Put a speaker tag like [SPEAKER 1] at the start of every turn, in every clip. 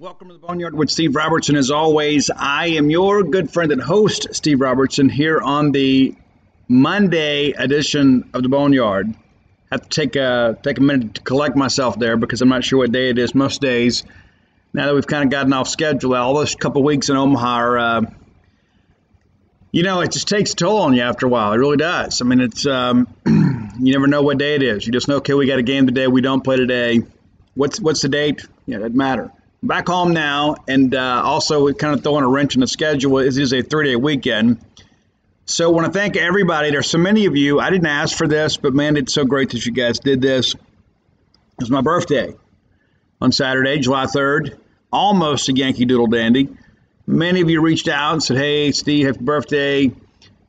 [SPEAKER 1] Welcome to the Boneyard with Steve Robertson. As always, I am your good friend and host, Steve Robertson, here on the Monday edition of the Boneyard. I have to take a minute to collect myself there because I'm not sure what day it is most days. Now that we've kind of gotten off schedule, all those couple weeks in Omaha are, it just takes a toll on you after a while. It really does. I mean, it's you never know what day it is. You just know, okay, we got a game today. We don't play today. What's the date? Yeah, it doesn't matter. Back home now, and also we're kind of throwing a wrench in the schedule. It is a 3-day weekend. So I want to thank everybody. There's so many of you. I didn't ask for this, but man, it's so great that you guys did this. It was my birthday on Saturday, July 3rd. Almost a Yankee Doodle Dandy. Many of you reached out and said, hey, Steve, happy birthday. A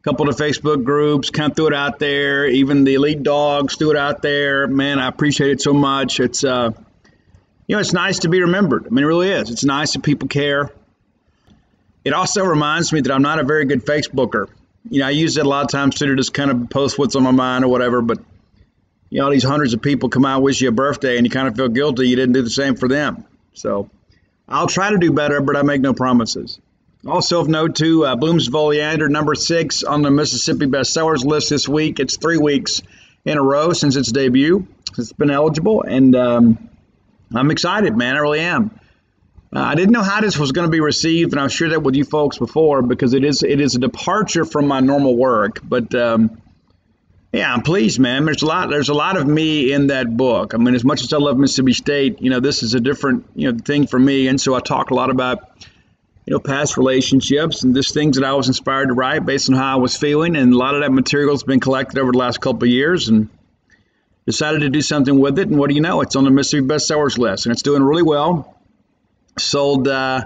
[SPEAKER 1] couple of the Facebook groups kind of threw it out there. Even the Elite Dawgs threw it out there. Man, I appreciate it so much. It's it's nice to be remembered. I mean, it really is. It's nice that people care. It also reminds me that I'm not a very good Facebooker. I use it a lot of times too to just kind of post what's on my mind or whatever. But, all these hundreds of people come out and wish you a birthday and you kind of feel guilty you didn't do the same for them. So I'll try to do better, but I make no promises. Also of note too, Bloom's Oleander, number 6 on the Mississippi bestsellers list this week. It's 3 weeks in a row since its debut. It's been eligible, and I'm excited, man. I really am. I didn't know how this was going to be received, and I've shared that with you folks before because it is a departure from my normal work. But I'm pleased, man. There's a lot of me in that book. I mean, as much as I love Mississippi State, this is a different thing for me, and so I talk a lot about past relationships and just things that I was inspired to write based on how I was feeling, and a lot of that material has been collected over the last couple of years, and decided to do something with it, and what do you know? It's on the Mississippi bestsellers list, and it's doing really well. Sold, I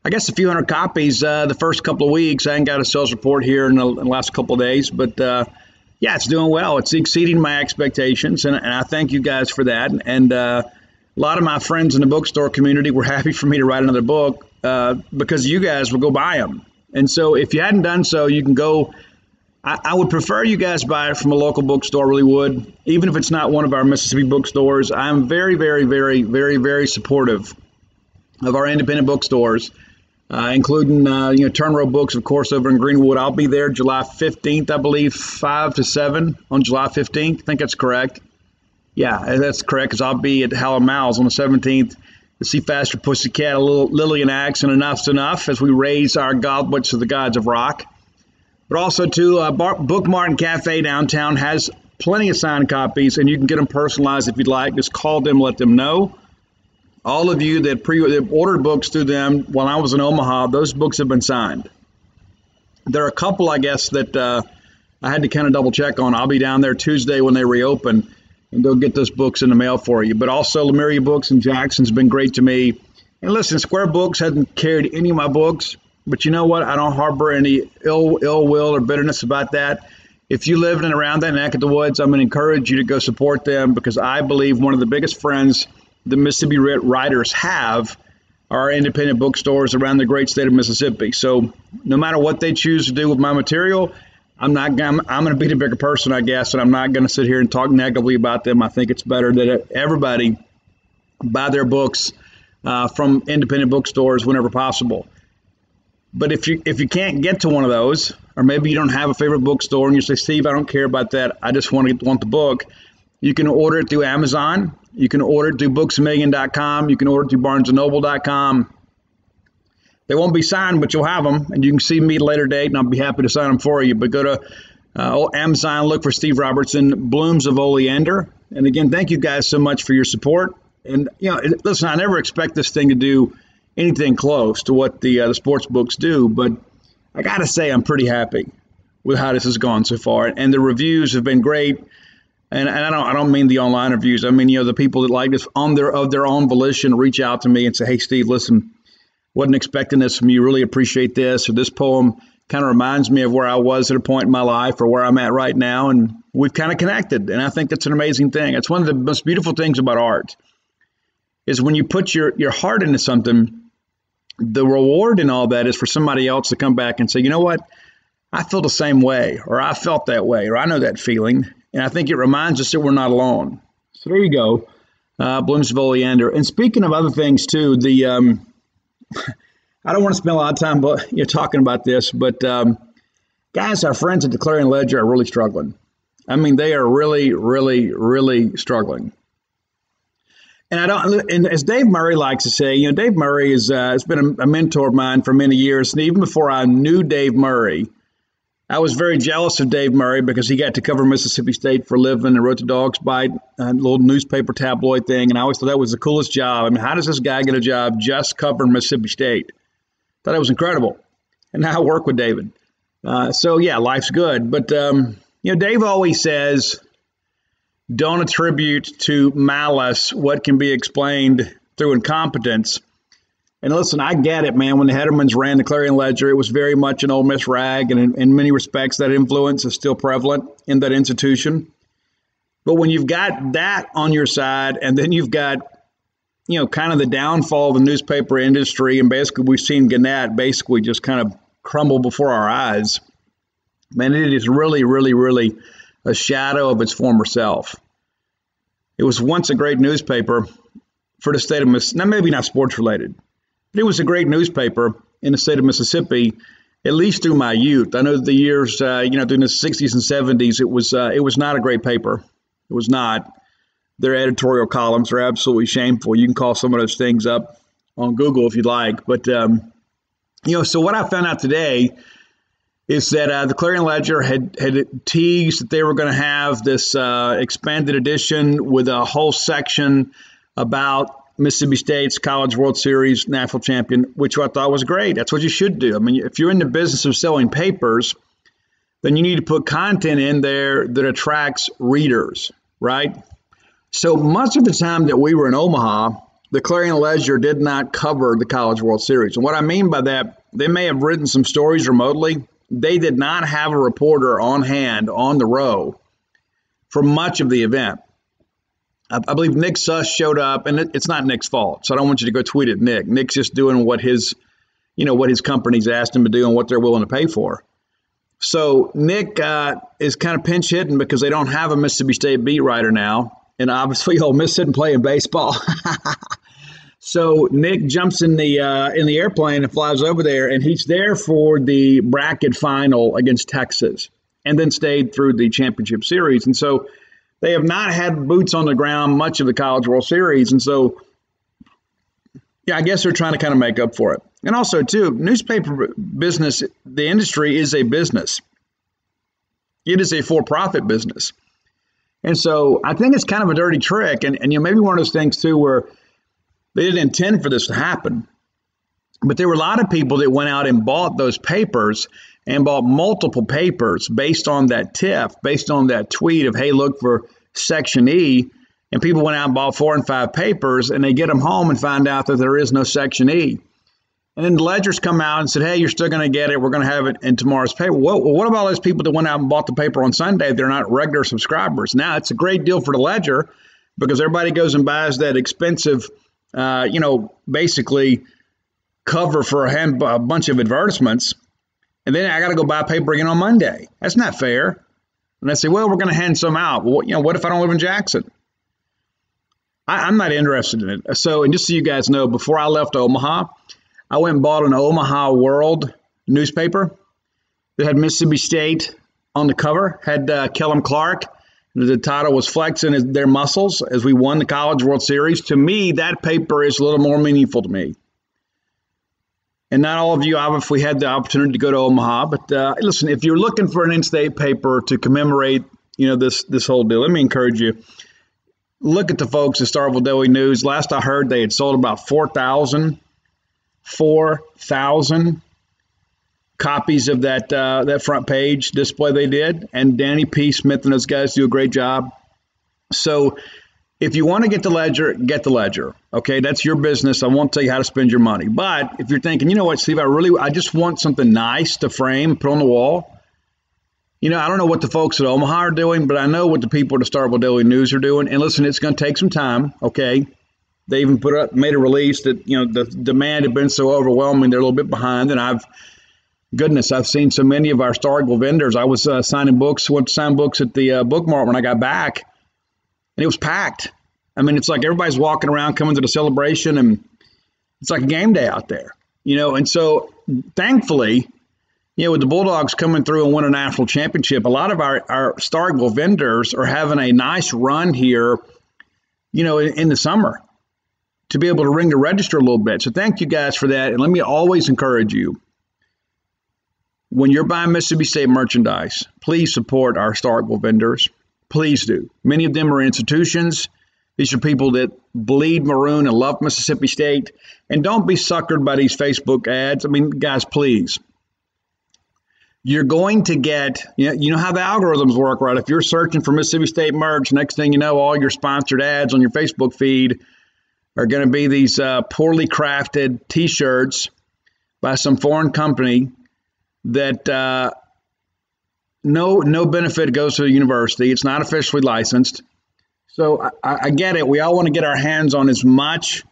[SPEAKER 1] guess, a few hundred copies the first couple of weeks. I ain't got a sales report here in the last couple of days, but it's doing well. It's exceeding my expectations, and I thank you guys for that. And a lot of my friends in the bookstore community were happy for me to write another book because you guys will go buy them. And so if you hadn't done so, you can go. I would prefer you guys buy it from a local bookstore, really would, even if it's not one of our Mississippi bookstores. I'm very, very, very, very, very supportive of our independent bookstores, including, Turnrow Books, of course, over in Greenwood. I'll be there July 15th, I believe, 5 to 7 on July 15th. I think that's correct. Yeah, that's correct, because I'll be at Hal & Mal's on the 17th to see Faster Pussycat, a little Lillian Axe, and Enough's Enough as we raise our goblets to the gods of rock. But also, too, Bookmart and Cafe downtown has plenty of signed copies, and you can get them personalized if you'd like. Just call them, let them know. All of you that ordered books through them while I was in Omaha, those books have been signed. There are a couple, I guess, that I had to kind of double check on. I'll be down there Tuesday when they reopen, and they'll get those books in the mail for you. But also, Lemuria Books in Jackson's been great to me. And listen, Square Books hasn't carried any of my books. But you know what? I don't harbor any ill will or bitterness about that. If you live in and around that neck of the woods, I'm going to encourage you to go support them because I believe one of the biggest friends the Mississippi writers have are independent bookstores around the great state of Mississippi. So no matter what they choose to do with my material, I'm going to be the bigger person, I guess, and I'm not going to sit here and talk negatively about them. I think it's better that everybody buy their books from independent bookstores whenever possible. But if you can't get to one of those, or maybe you don't have a favorite bookstore and you say, Steve, I don't care about that, I just want the book, you can order it through Amazon. You can order it through booksamillion.com. You can order it through barnesandnoble.com. They won't be signed, but you'll have them, and you can see me at a later date, and I'll be happy to sign them for you. But go to Amazon, look for Steve Robertson, Blooms of Oleander. And again, thank you guys so much for your support. And, listen, I never expect this thing to do anything close to what the sports books do, but I got to say I'm pretty happy with how this has gone so far, and the reviews have been great. And I don't mean the online reviews. I mean the people that like this of their own volition reach out to me and say, hey Steve, listen, wasn't expecting this from you. Really appreciate this. Or this poem kind of reminds me of where I was at a point in my life or where I'm at right now, and we've kind of connected. And I think that's an amazing thing. It's one of the most beautiful things about art is when you put your heart into something. The reward in all that is for somebody else to come back and say, you know what, I feel the same way, or I felt that way, or I know that feeling. And I think it reminds us that we're not alone. So there you go, Bloom's of Oleander. And speaking of other things too, the I don't want to spend a lot of time talking about this, but guys, our friends at the Clarion Ledger are really struggling. I mean, they are really, really, really struggling. And as Dave Murray likes to say, Dave Murray has been a mentor of mine for many years. And even before I knew Dave Murray, I was very jealous of Dave Murray because he got to cover Mississippi State for a living and wrote the Dawgs Bite, a little newspaper tabloid thing. And I always thought that was the coolest job. I mean, how does this guy get a job just covering Mississippi State? Thought it was incredible. And now I work with David. So, yeah, life's good. But, Dave always says, don't attribute to malice what can be explained through incompetence. And listen, I get it, man. When the Hedermans ran the Clarion Ledger, it was very much an Ole Miss rag. And in many respects, that influence is still prevalent in that institution. But when you've got that on your side, and then you've got kind of the downfall of the newspaper industry, and basically we've seen Gannett basically just kind of crumble before our eyes. Man, it is really, really, really a shadow of its former self. It was once a great newspaper for the state of Mississippi. Now, maybe not sports related, but it was a great newspaper in the state of Mississippi, at least through my youth. I know the years, during the 60s and 70s, it was not a great paper. It was not. Their editorial columns are absolutely shameful. You can call some of those things up on Google if you'd like. But, so what I found out today is that the Clarion Ledger had teased that they were going to have this expanded edition with a whole section about Mississippi State's College World Series national champion, which I thought was great. That's what you should do. I mean, if you're in the business of selling papers, then you need to put content in there that attracts readers, right? So much of the time that we were in Omaha, the Clarion Ledger did not cover the College World Series. And what I mean by that, they may have written some stories remotely. They did not have a reporter on hand on the row for much of the event. I believe Nick Suss showed up, and it's not Nick's fault, so I don't want you to go tweet at Nick. Nick's just doing what his company's asked him to do and what they're willing to pay for. So Nick is kind of pinch hitting because they don't have a Mississippi State beat writer now. And obviously, Ole Miss didn't play in baseball. So Nick jumps in the airplane and flies over there, and he's there for the bracket final against Texas, and then stayed through the championship series. And so they have not had boots on the ground much of the College World Series. And so, I guess they're trying to kind of make up for it. And also, too, newspaper business, the industry is a business. It is a for-profit business. And so I think it's kind of a dirty trick. And maybe one of those things, too, where they didn't intend for this to happen. But there were a lot of people that went out and bought those papers and bought multiple papers based on that tiff, based on that tweet of, hey, look for Section E. And people went out and bought 4 and 5 papers, and they get them home and find out that there is no Section E. And then the ledgers come out and said, hey, you're still going to get it. We're going to have it in tomorrow's paper. Well, what about all those people that went out and bought the paper on Sunday? They're not regular subscribers. Now, it's a great deal for the ledger because everybody goes and buys that expensive, basically cover for a bunch of advertisements. And then I got to go buy paper again on Monday. That's not fair. And they say, well, we're going to hand some out. Well, what if I don't live in Jackson? I'm not interested in it. So, and just so you guys know, before I left Omaha, I went and bought an Omaha World newspaper that had Mississippi State on the cover, had Kellum Clark. The title was Flexing Their Muscles as we won the College World Series. To me, that paper is a little more meaningful to me. And not all of you obviously had the opportunity to go to Omaha, but listen, if you're looking for an in-state paper to commemorate, this whole deal, let me encourage you. Look at the folks at Starkville Daily News. Last I heard, they had sold about 4,000 copies of that front page display they did. And Danny P. Smith and those guys do a great job. So if you want to get the ledger, get the ledger. Okay, that's your business. I won't tell you how to spend your money. But if you're thinking, you know what, Steve, I just want something nice to frame, put on the wall. I don't know what the folks at Omaha are doing, but I know what the people at the Starkville Daily News are doing. And listen, it's going to take some time, okay? They even made a release that, the demand had been so overwhelming, they're a little bit behind. And I've seen so many of our Starkville vendors. I was went to sign books at the Bookmart when I got back, and it was packed. I mean, it's like everybody's walking around coming to the celebration, and it's like a game day out there. And so thankfully, with the Bulldogs coming through and winning a national championship, a lot of our Starkville vendors are having a nice run here, in the summer to be able to ring the register a little bit. So thank you guys for that. And let me always encourage you, when you're buying Mississippi State merchandise, please support our Starkville vendors. Please do. Many of them are institutions. These are people that bleed maroon and love Mississippi State. And don't be suckered by these Facebook ads. I mean, guys, please. You're going to get, you know how the algorithms work, right? If you're searching for Mississippi State merch, next thing you know, all your sponsored ads on your Facebook feed are going to be these poorly crafted T-shirts by some foreign company that no benefit goes to the university. It's not officially licensed. So I get it. We all want to get our hands on as much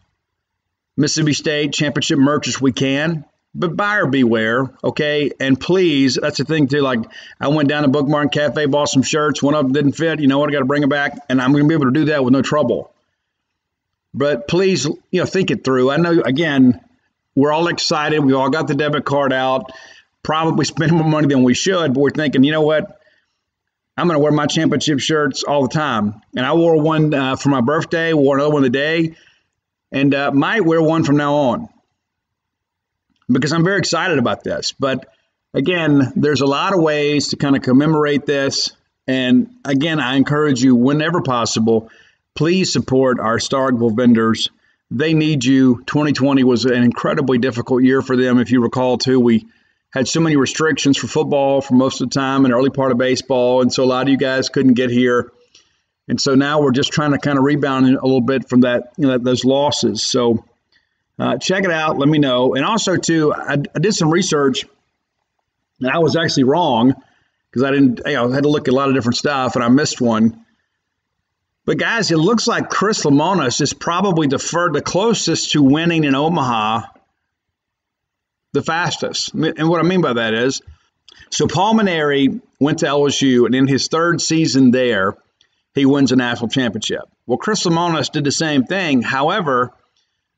[SPEAKER 1] Mississippi State championship merch as we can. But buyer beware, okay? And please, that's the thing too. Like, I went down to Bookmark Cafe, bought some shirts. One of them didn't fit. You know what? I got to bring them back, and I'm going to be able to do that with no trouble. But please, think it through. I know, again, we're all excited. We all got the debit card out, probably spending more money than we should. But we're thinking, you know what? I'm going to wear my championship shirts all the time. And I wore one for my birthday, wore another one today, and might wear one from now on, because I'm very excited about this. But again, there's a lot of ways to kind of commemorate this. And again, I encourage you, whenever possible, please support our Starkville vendors. They need you. 2020 was an incredibly difficult year for them. If you recall, too, we had so many restrictions for football for most of the time and early part of baseball. And so a lot of you guys couldn't get here. And so now we're just trying to kind of rebound a little bit from that, those losses. So check it out. Let me know. And also, too, I did some research, and I was actually wrong because I had to look at a lot of different stuff, and I missed one. But, guys, it looks like Chris Lemonis is probably the closest to winning in Omaha the fastest. And what I mean by that is, so Paul Maneri went to LSU, and in his third season there, he wins a national championship. Well, Chris Lemonis did the same thing. However,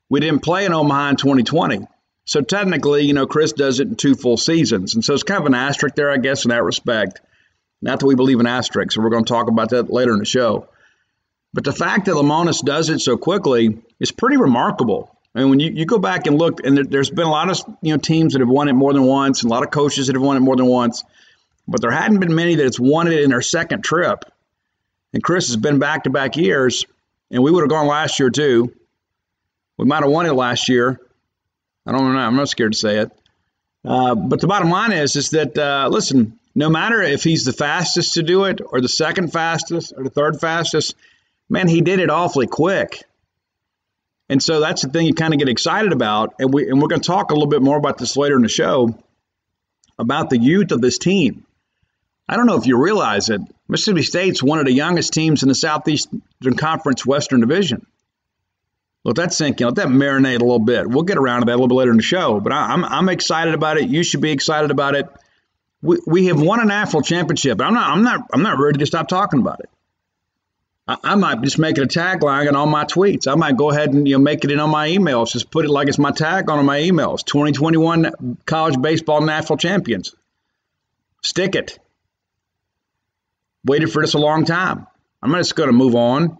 [SPEAKER 1] we didn't play in Omaha in 2020. So technically, Chris does it in 2 full seasons. And so it's kind of an asterisk there, I guess, in that respect. Not that we believe in asterisks, so we're going to talk about that later in the show. But the fact that Lemonis does it so quickly is pretty remarkable. I mean, when you go back and look, and there's been a lot of teams that have won it more than once, and a lot of coaches that have won it more than once, but there hadn't been many that has won it in their second trip. And Chris has been back-to-back years, and we would have gone last year too. We might have won it last year. I don't know. I'm not scared to say it. But the bottom line is that, listen, no matter if he's the fastest to do it or the second fastest or the third fastest, man, he did it awfully quick. And so that's the thing you kind of get excited about. And we're going to talk a little bit more about this later in the show, about the youth of this team. I don't know if you realize it, Mississippi State's one of the youngest teams in the Southeastern Conference Western Division. Let that sink in. Let that marinate a little bit. We'll get around to that a little bit later in the show. But I'm excited about it. You should be excited about it. We have won a national championship. I'm not ready to stop talking about it. I might just make it a tagline in all my tweets. I might go ahead and make it in on my emails. Just put it like it's my tag on my emails. 2021 college baseball national champions. Stick it. Waited for this a long time. I'm just going to move on.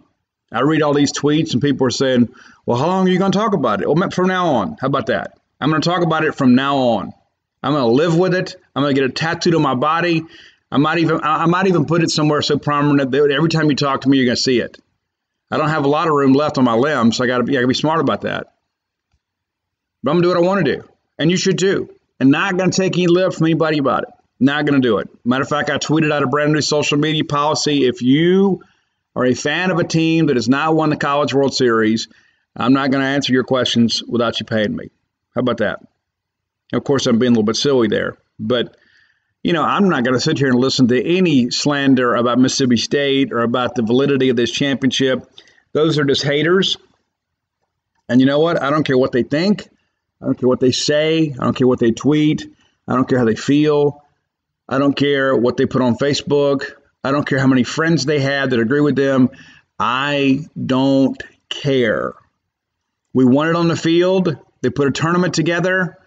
[SPEAKER 1] I read all these tweets and people are saying, well, how long are you going to talk about it? Well, from now on. How about that? I'm going to talk about it from now on. I'm going to live with it. I'm going to get it tattooed on my body. I might even put it somewhere so prominent that every time you talk to me, you're going to see it. I don't have a lot of room left on my limbs, so I got to be smart about that. But I'm going to do what I want to do, and you should too. And not going to take any lip from anybody about it. Not going to do it. Matter of fact, I tweeted out a brand new social media policy. If you are a fan of a team that has not won the College World Series, I'm not going to answer your questions without you paying me. How about that? Of course, I'm being a little bit silly there. But, I'm not going to sit here and listen to any slander about Mississippi State or about the validity of this championship. Those are just haters. And you know what? I don't care what they think. I don't care what they say. I don't care what they tweet. I don't care how they feel. I don't care what they put on Facebook. I don't care how many friends they have that agree with them. I don't care. We won it on the field. They put a tournament together.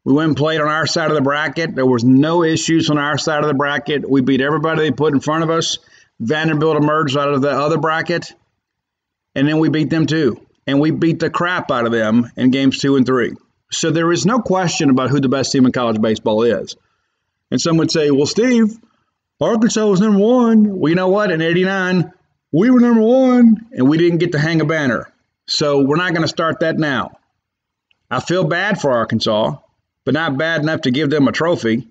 [SPEAKER 1] We went and played on our side of the bracket. There was no issues on our side of the bracket. We beat everybody they put in front of us. Vanderbilt emerged out of the other bracket, and then we beat them too. And we beat the crap out of them in games 2 and 3. So there is no question about who the best team in college baseball is. And some would say, well, Steve, Arkansas was number 1. Well, you know what? In '89, we were number 1, and we didn't get to hang a banner. So we're not going to start that now. I feel bad for Arkansas, but not bad enough to give them a trophy.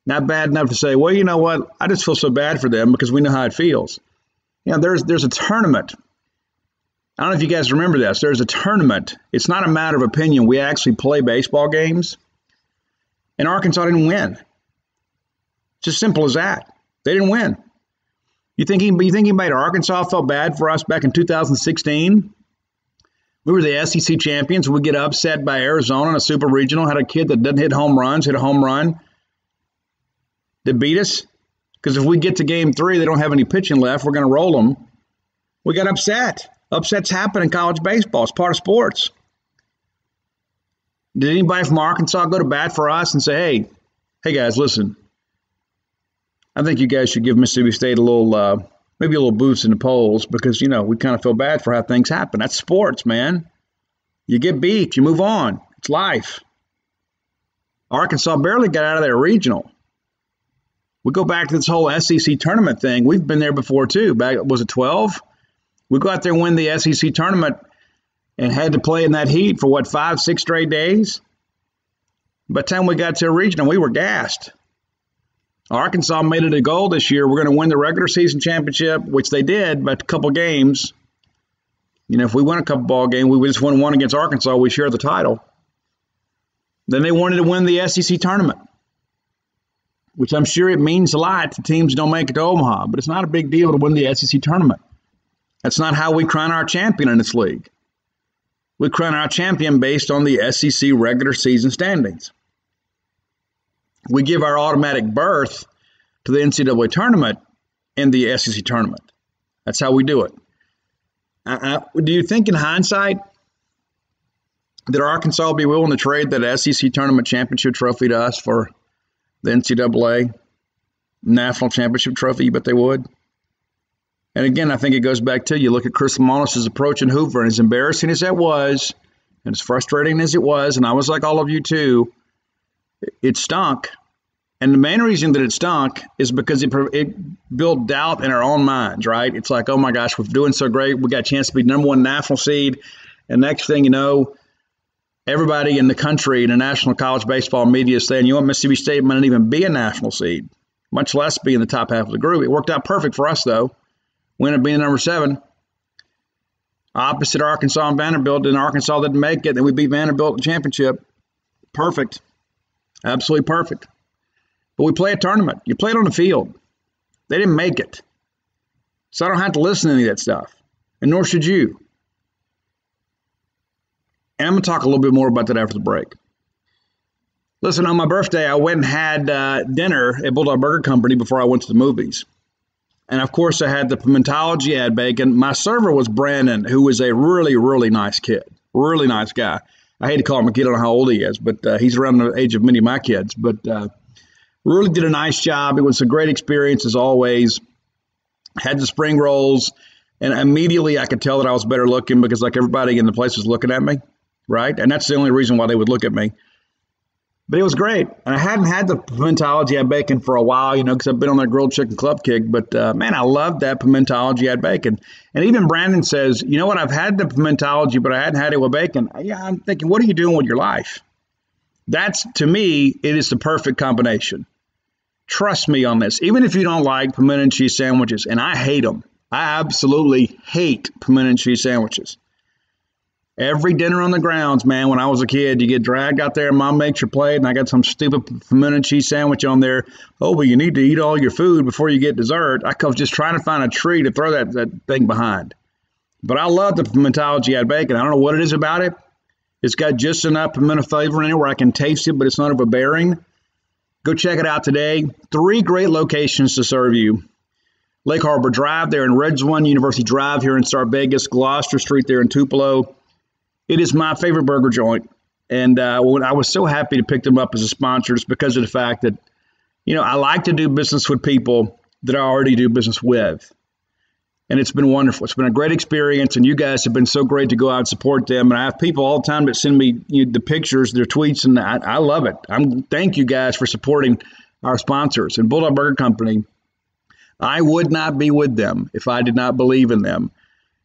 [SPEAKER 1] Not bad enough to say, well, you know what? I just feel so bad for them because we know how it feels. You know, there's a tournament. I don't know if you guys remember this. There's a tournament. It's not a matter of opinion. We actually play baseball games, and Arkansas didn't win. Just simple as that. They didn't win. You think anybody at Arkansas felt bad for us back in 2016? We were the SEC champions. We get upset by Arizona in a super regional. Had a kid that doesn't hit home runs, hit a home run. They beat us. Because if we get to game 3, they don't have any pitching left. We're going to roll them. We got upset. Upsets happen in college baseball. It's part of sports. Did anybody from Arkansas go to bat for us and say, hey guys, listen, I think you guys should give Mississippi State a little, maybe a little boost in the polls because, you know, we kind of feel bad for how things happen. That's sports, man. You get beat, you move on. It's life. Arkansas barely got out of their regional. We go back to this whole SEC tournament thing. We've been there before too. Back, was it 12? We go out there and win the SEC tournament and had to play in that heat for, 5, 6 straight days? By the time we got to a regional, we were gassed. Arkansas made it a goal this year. We're going to win the regular season championship, which they did by a couple games. You know, if we win a couple ball games, we just won one against Arkansas, we share the title. Then they wanted to win the SEC tournament, which I'm sure it means a lot to teams who don't make it to Omaha, but it's not a big deal to win the SEC tournament. That's not how we crown our champion in this league. We crown our champion based on the SEC regular season standings. We give our automatic berth to the NCAA tournament in the SEC tournament. That's how we do it. Do you think in hindsight that Arkansas will be willing to trade that SEC tournament championship trophy to us for the NCAA national championship trophy? You bet they would. And again, I think it goes back to, you look at Chris Lemonis' approach in Hoover, and as embarrassing as that was, and as frustrating as it was, and I was like all of you too, it stunk. And the main reason that it stunk is because it built doubt in our own minds, right? It's like, oh my gosh, we're doing so great. We got a chance to be number 1 national seed. And next thing you know, everybody in the country, the national college baseball media is saying, you know what, Mississippi State might not even be a national seed, much less be in the top half of the group. It worked out perfect for us, though. We ended up being number 7. Opposite Arkansas and Vanderbilt, and Arkansas didn't make it, and we beat Vanderbilt in the championship. Perfect. Absolutely perfect. But we play a tournament. You play it on the field. They didn't make it. So I don't have to listen to any of that stuff, and nor should you. And I'm going to talk a little bit more about that after the break. Listen, on my birthday, I went and had dinner at Bulldog Burger Company before I went to the movies. And, of course, I had the pimentology, I had bacon. My server was Brandon, who was a really, really nice kid. Really nice guy. I hate to call him a kid. I don't know how old he is, but he's around the age of many of my kids. But really did a nice job. It was a great experience, as always. Had the spring rolls, and immediately I could tell that I was better looking because, like, everybody in the place was looking at me, right? And that's the only reason why they would look at me. But it was great. And I hadn't had the pimentology ad bacon for a while, you know, because I've been on that grilled chicken club kick. But, man, I loved that pimentology ad bacon. And even Brandon says, you know what, I've had the pimentology, but I hadn't had it with bacon. Yeah, I'm thinking, what are you doing with your life? That's, to me, it is the perfect combination. Trust me on this. Even if you don't like pimento and cheese sandwiches, and I hate them. I absolutely hate pimento and cheese sandwiches. Every dinner on the grounds, man, when I was a kid, you get dragged out there and mom makes your plate, and I got some stupid pimento and cheese sandwich on there. Oh, but you need to eat all your food before you get dessert. I was just trying to find a tree to throw that thing behind. But I love the pimentology ad bacon. I don't know what it is about it. It's got just enough pimento flavor in it where I can taste it, but it's not overbearing. Go check it out today. 3 great locations to serve you. Lake Harbor Drive there in Ridgewood, University Drive here in Star Vegas, Gloucester Street there in Tupelo. It is my favorite burger joint. And when I was so happy to pick them up as a sponsor, it's because of the fact that, I like to do business with people that I already do business with. And it's been wonderful. It's been a great experience, and you guys have been so great to go out and support them. And I have people all the time that send me the pictures, their tweets, and I love it. Thank you guys for supporting our sponsors. And Bulldog Burger Company, I would not be with them if I did not believe in them.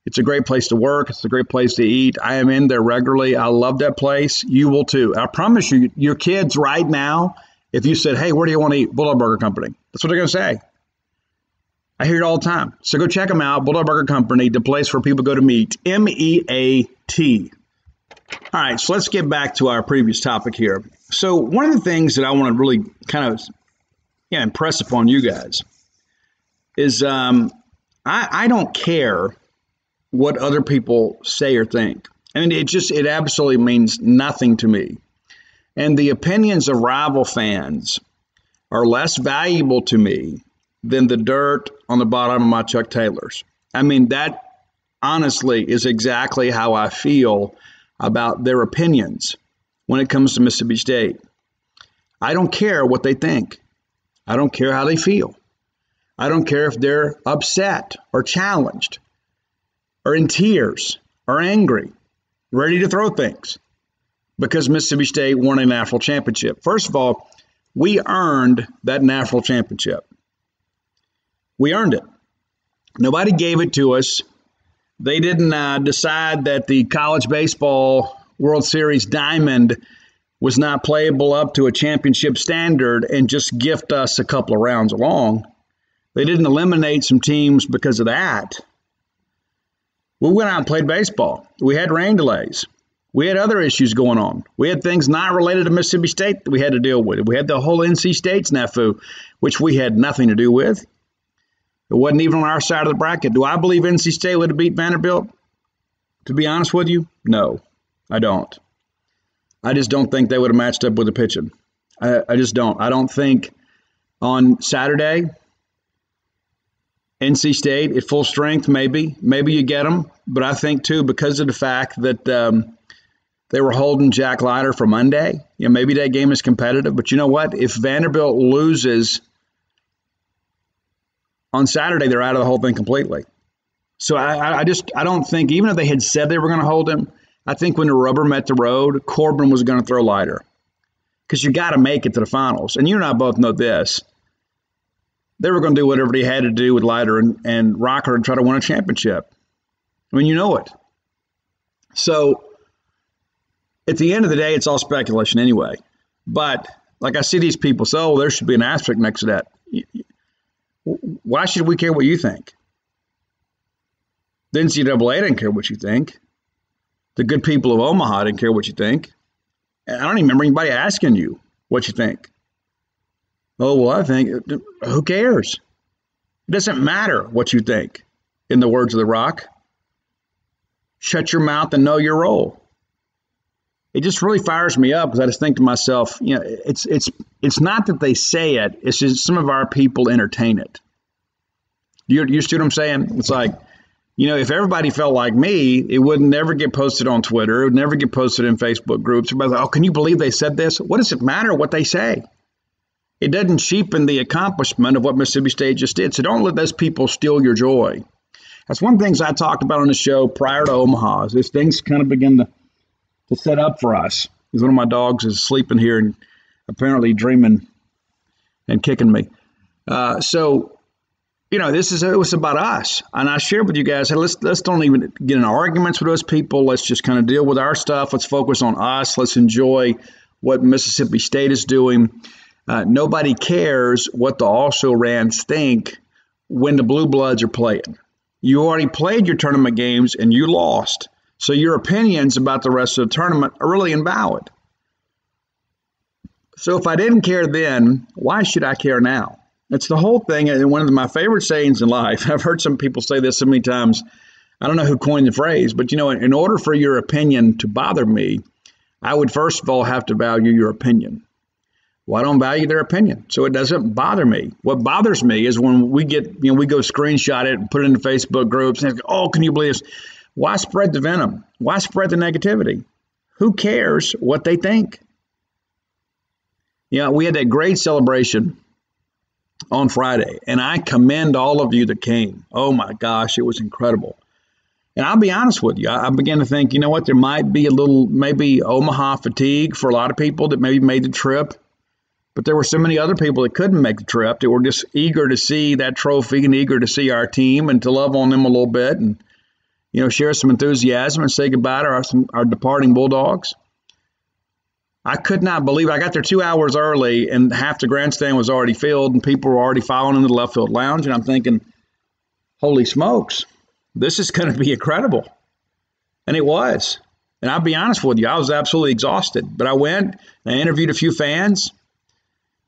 [SPEAKER 1] It's a great place to work. It's a great place to eat. I am in there regularly. I love that place. You will too. I promise you, your kids right now, if you said, hey, where do you want to eat? Bulldog Burger Company. That's what they're going to say. I hear it all the time. So go check them out. Bulldog Burger Company, the place where people go to meet. MEAT. All right, so let's get back to our previous topic here. So one of the things that I want to really kind of impress upon you guys is I don't care what other people say or think. I mean, it absolutely means nothing to me. And the opinions of rival fans are less valuable to me than the dirt on the bottom of my Chuck Taylors. I mean, that honestly is exactly how I feel about their opinions when it comes to Mississippi State. I don't care what they think. I don't care how they feel. I don't care if they're upset or challenged or in tears or angry, ready to throw things because Mississippi State won a national championship. First of all, we earned that national championship. We earned it. Nobody gave it to us. They didn't decide that the college baseball World Series diamond was not playable up to a championship standard and just gift us a couple of rounds along. They didn't eliminate some teams because of that. We went out and played baseball. We had rain delays. We had other issues going on. We had things not related to Mississippi State that we had to deal with. We had the whole NC State snafu, which we had nothing to do with. It wasn't even on our side of the bracket. Do I believe NC State would have beat Vanderbilt? To be honest with you, no, I don't. I just don't think they would have matched up with the pitching. I just don't. I don't think on Saturday, NC State at full strength, maybe you get them. But I think, too, because of the fact that they were holding Jack Leiter for Monday, maybe that game is competitive. But you know what? If Vanderbilt loses on Saturday, they're out of the whole thing completely. So I don't think, even if they had said they were going to hold him, I think when the rubber met the road, Corbin was going to throw Leiter. Because you got to make it to the finals. And you and I both know this. They were going to do whatever they had to do with Leiter and Rocker and try to win a championship. I mean, you know it. So at the end of the day, it's all speculation anyway. But like I see these people say, oh, there should be an asterisk next to that. Why should we care what you think? The NCAA didn't care what you think. The good people of Omaha didn't care what you think. And I don't even remember anybody asking you what you think. Oh, well, I think, who cares? It doesn't matter what you think, in the words of The Rock. Shut your mouth and know your role. It just really fires me up because I just think to myself, it's not that they say it, it's just some of our people entertain it. You see what I'm saying? It's like, if everybody felt like me, it would never get posted on Twitter. It would never get posted in Facebook groups. Everybody's like, oh, can you believe they said this? What does it matter what they say? It doesn't cheapen the accomplishment of what Mississippi State just did. So don't let those people steal your joy. That's one of the things I talked about on the show prior to Omaha. Is things kind of begin to set up for us. Because one of my dogs is sleeping here and apparently dreaming and kicking me. It was about us. And I shared with you guys, hey, let's don't even get in arguments with those people. Let's just kind of deal with our stuff. Let's focus on us. Let's enjoy what Mississippi State is doing. Nobody cares what the also-rans think when the Blue Bloods are playing. You already played your tournament games and you lost. So your opinions about the rest of the tournament are really invalid. So if I didn't care then, why should I care now? It's the whole thing. And one of my favorite sayings in life, I've heard some people say this so many times. I don't know who coined the phrase, but in order for your opinion to bother me, I would first of all have to value your opinion. Well, I don't value their opinion, so it doesn't bother me. What bothers me is when we get, we go screenshot it and put it into Facebook groups and oh, can you believe this? Why spread the venom? Why spread the negativity? Who cares what they think? We had that great celebration on Friday, and I commend all of you that came. Oh my gosh, it was incredible. And I'll be honest with you, I began to think, you know what, there might be a little, maybe Omaha fatigue for a lot of people that maybe made the trip. But there were so many other people that couldn't make the trip that were just eager to see that trophy and eager to see our team and to love on them a little bit and, share some enthusiasm and say goodbye to our departing Bulldogs. I could not believe it. I got there 2 hours early and half the grandstand was already filled and people were already filing into the left field lounge. And I'm thinking, holy smokes, this is going to be incredible. And it was. And I'll be honest with you, I was absolutely exhausted. But I went and I interviewed a few fans.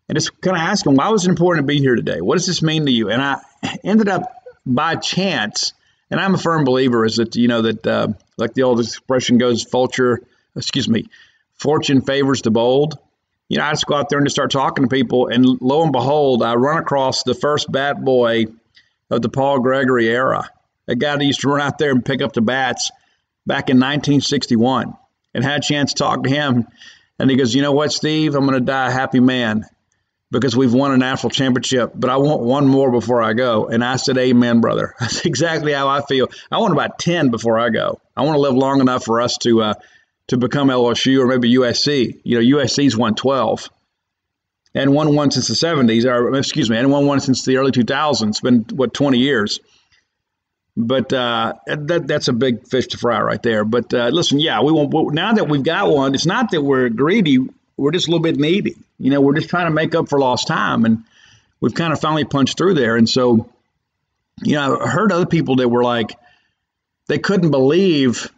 [SPEAKER 1] And just kind of ask them, why was it important to be here today? What does this mean to you? And I ended up by chance, and I'm a firm believer is that, like the old expression goes, fortune favors the bold. I just go out there and just start talking to people. And lo and behold, I run across the first bat boy of the Paul Gregory era, a guy that used to run out there and pick up the bats back in 1961 and had a chance to talk to him. And he goes, you know what, Steve, I'm going to die a happy man, because we've won a national championship, but I want one more before I go. And I said, amen, brother. That's exactly how I feel. I want about 10 before I go. I want to live long enough for us to become LSU or maybe USC. USC's won 12 and won one since the 70s, and won one since the early 2000s. It's been, 20 years. But that's a big fish to fry right there. But listen, we won't. Now that we've got one, it's not that we're greedy. We're just a little bit needy. We're just trying to make up for lost time. And we've kind of finally punched through there. And so, I heard other people that were like, they couldn't believe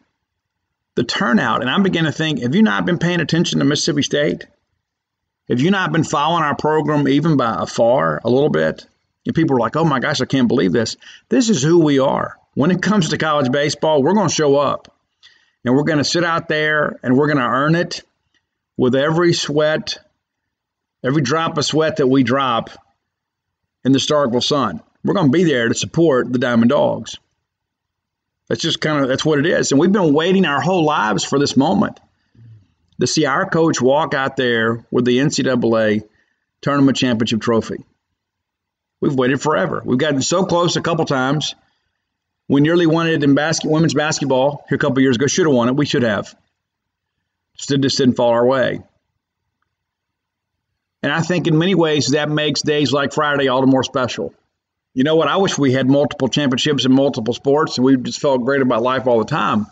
[SPEAKER 1] the turnout. And I began to think, have you not been paying attention to Mississippi State? Have you not been following our program even by afar a little bit? And people were like, oh my gosh, I can't believe this. This is who we are. When it comes to college baseball, we're going to show up. And we're going to sit out there and we're going to earn it. With every sweat, every drop of sweat that we drop in the Starkville sun, we're going to be there to support the Diamond Dogs. That's what it is. And we've been waiting our whole lives for this moment to see our coach walk out there with the NCAA tournament championship trophy. We've waited forever. We've gotten so close a couple times. We nearly won it in women's basketball here a couple years ago. Should have won it. We should have. Just didn't fall our way. And I think in many ways that makes days like Friday all the more special. You know what? I wish we had multiple championships in multiple sports and we just felt great about life all the time.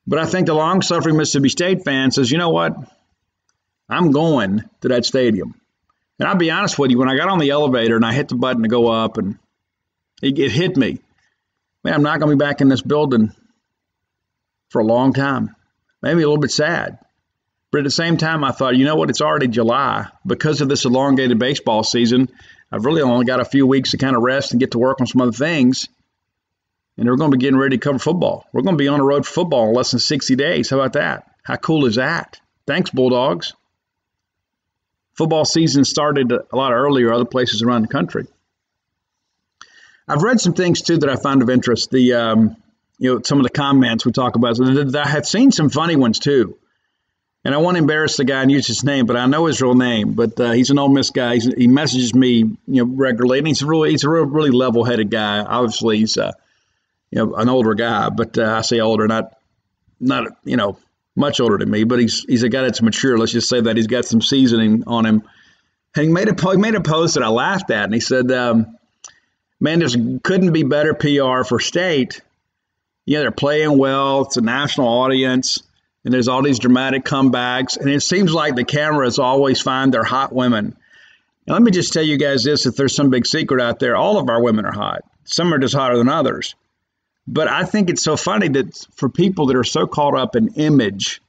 [SPEAKER 1] But I think the long-suffering Mississippi State fan says, you know what? I'm going to that stadium. And I'll be honest with you, when I got on the elevator and I hit the button to go up and it hit me, man, I'm not going to be back in this building for a long time. Maybe a little bit sad. But at the same time, I thought, you know what? It's already July. Because of this elongated baseball season, I've really only got a few weeks to kind of rest and get to work on some other things. And we're going to be getting ready to cover football. We're going to be on the road for football in less than 60 days. How about that? How cool is that? Thanks, Bulldogs. Football season started a lot earlier other places around the country. I've read some things, too, that I found of interest. Some of the comments we talk about. I have seen some funny ones, too. And I won't embarrass the guy and use his name, but I know his real name. But he's an Ole Miss guy. He messages me, regularly, and he's a really level-headed guy. Obviously, he's an older guy, but I say older, not much older than me. But he's a guy that's mature. Let's just say that he's got some seasoning on him. And he made a post that I laughed at, and he said, "Man, there couldn't be better PR for State. They're playing well. It's a national audience." And there's all these dramatic comebacks. And it seems like the cameras always find their hot women. Now, let me just tell you guys this, if there's some big secret out there, all of our women are hot. Some are just hotter than others. But I think it's so funny that for people that are so caught up in image,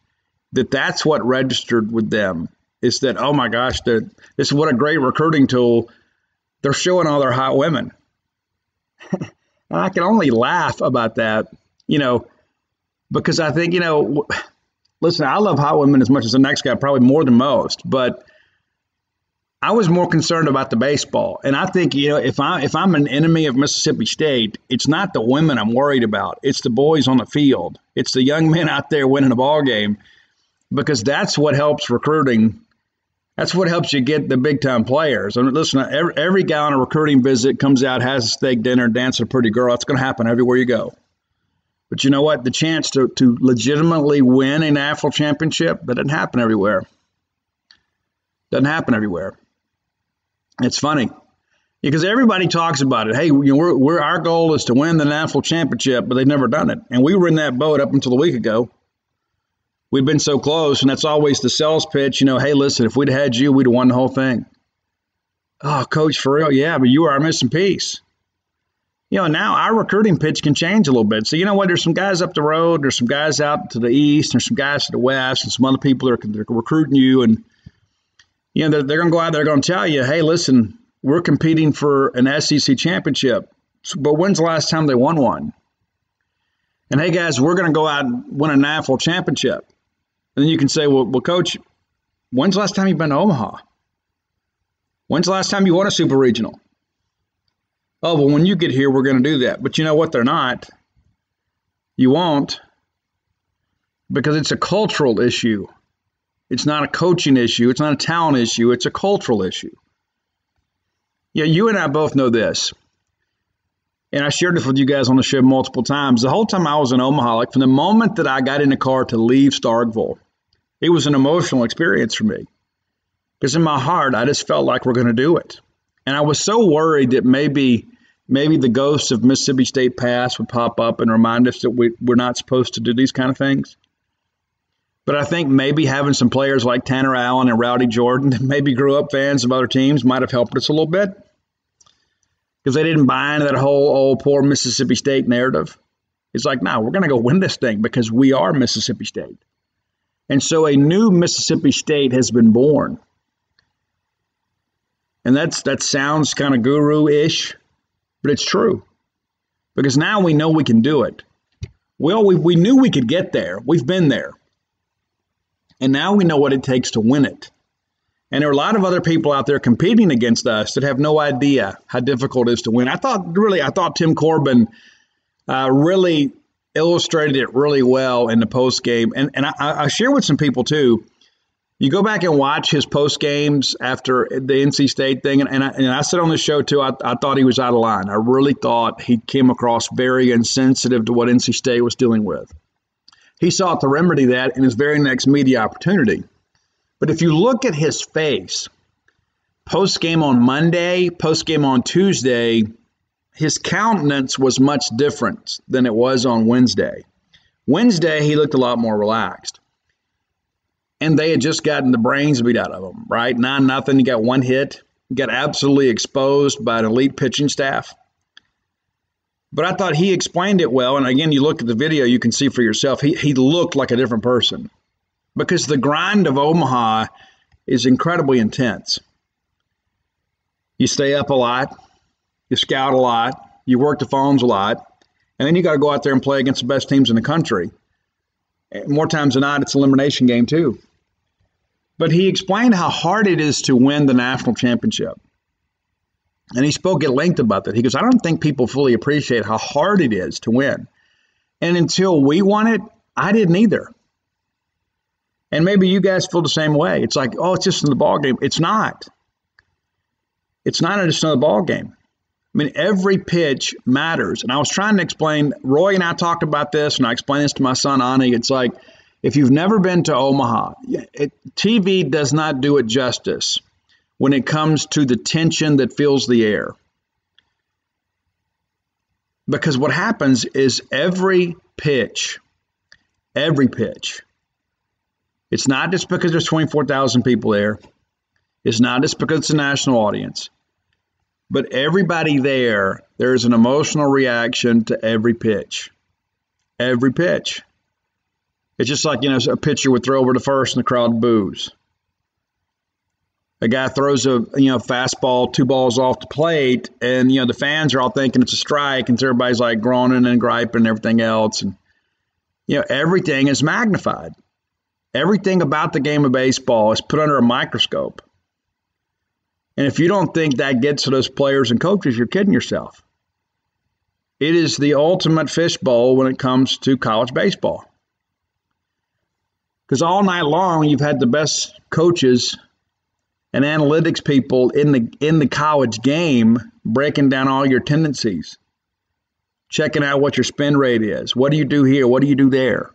[SPEAKER 1] that's what registered with them, is that, oh my gosh, this is what a great recruiting tool. They're showing all their hot women. And I can only laugh about that, because I think, listen, I love hot women as much as the next guy, probably more than most. But I was more concerned about the baseball. And I think, if I'm an enemy of Mississippi State, it's not the women I'm worried about. It's the boys on the field. It's the young men out there winning a ball game, because that's what helps recruiting. That's what helps you get the big-time players. I mean, listen, every guy on a recruiting visit comes out, has a steak dinner, dances a pretty girl. That's going to happen everywhere you go. But you know what? The chance to legitimately win a national championship, that doesn't happen everywhere. Doesn't happen everywhere. It's funny because everybody talks about it. Hey, our goal is to win the national championship, but they've never done it. And we were in that boat up until a week ago. We've been so close, and that's always the sales pitch. Hey, listen, if we'd had you, we'd have won the whole thing. Oh, Coach, for real? Yeah, but you are our missing piece. Now our recruiting pitch can change a little bit. So you know what? There's some guys up the road. There's some guys out to the east. There's some guys to the west, and some other people that are recruiting you. And, they're going to go out there, they're going to tell you, hey, listen, we're competing for an SEC championship. But when's the last time they won one? And, hey, guys, we're going to go out and win a national championship. And then you can say, well, Coach, when's the last time you've been to Omaha? When's the last time you won a super regional? Oh, well, when you get here, we're going to do that. But you know what? They're not. You won't, because it's a cultural issue. It's not a coaching issue. It's not a talent issue. It's a cultural issue. Yeah, you and I both know this. And I shared this with you guys on the show multiple times. The whole time I was in Omaha, like from the moment that I got in the car to leave Starkville, it was an emotional experience for me. Because in my heart, I just felt like we're going to do it. And I was so worried that maybe the ghosts of Mississippi State past would pop up and remind us that we're not supposed to do these kind of things. But I think maybe having some players like Tanner Allen and Rowdy Jordan that maybe grew up fans of other teams might have helped us a little bit. Because they didn't buy into that whole old poor Mississippi State narrative. It's like, no, we're going to go win this thing because we are Mississippi State. And so a new Mississippi State has been born. And that sounds kind of guru-ish, but it's true. Because now we know we can do it. Well, we knew we could get there. We've been there. And now we know what it takes to win it. And there are a lot of other people out there competing against us that have no idea how difficult it is to win. I thought Tim Corbin really illustrated it really well in the post game. And I share with some people too. You go back and watch his post games after the NC State thing, and I said on the show too, I thought he was out of line. I really thought he came across very insensitive to what NC State was dealing with. He sought to remedy that in his very next media opportunity. But if you look at his face, post game on Monday, post game on Tuesday, his countenance was much different than it was on Wednesday. Wednesday, he looked a lot more relaxed. And they had just gotten the brains beat out of him, right? 9-0, you got one hit. You got absolutely exposed by an elite pitching staff. But I thought he explained it well. And again, you look at the video, you can see for yourself, he looked like a different person. Because the grind of Omaha is incredibly intense. You stay up a lot. You scout a lot. You work the phones a lot. And then you got to go out there and play against the best teams in the country. More times than not, it's an elimination game too. But he explained how hard it is to win the national championship. And he spoke at length about that. He goes, I don't think people fully appreciate how hard it is to win. And until we won it, I didn't either. And maybe you guys feel the same way. It's like, oh, it's just in the ball game. It's not. It's not just another ball game. I mean, every pitch matters. And I was trying to explain, Roy and I talked about this, and I explained this to my son, Ani. It's like, if you've never been to Omaha, TV does not do it justice when it comes to the tension that fills the air. Because what happens is every pitch, it's not just because there's 24,000 people there. It's not just because it's a national audience. But everybody there's an emotional reaction to every pitch. Every pitch. It's just like, a pitcher would throw over to first and the crowd boos. A guy throws a fastball 2 balls off the plate, and the fans are all thinking it's a strike, and so everybody's like groaning and griping and everything else. And everything is magnified. Everything about the game of baseball is put under a microscope. And if you don't think that gets to those players and coaches, you're kidding yourself. It is the ultimate fishbowl when it comes to college baseball. Because all night long, you've had the best coaches and analytics people in the college game breaking down all your tendencies, checking out what your spin rate is. What do you do here? What do you do there?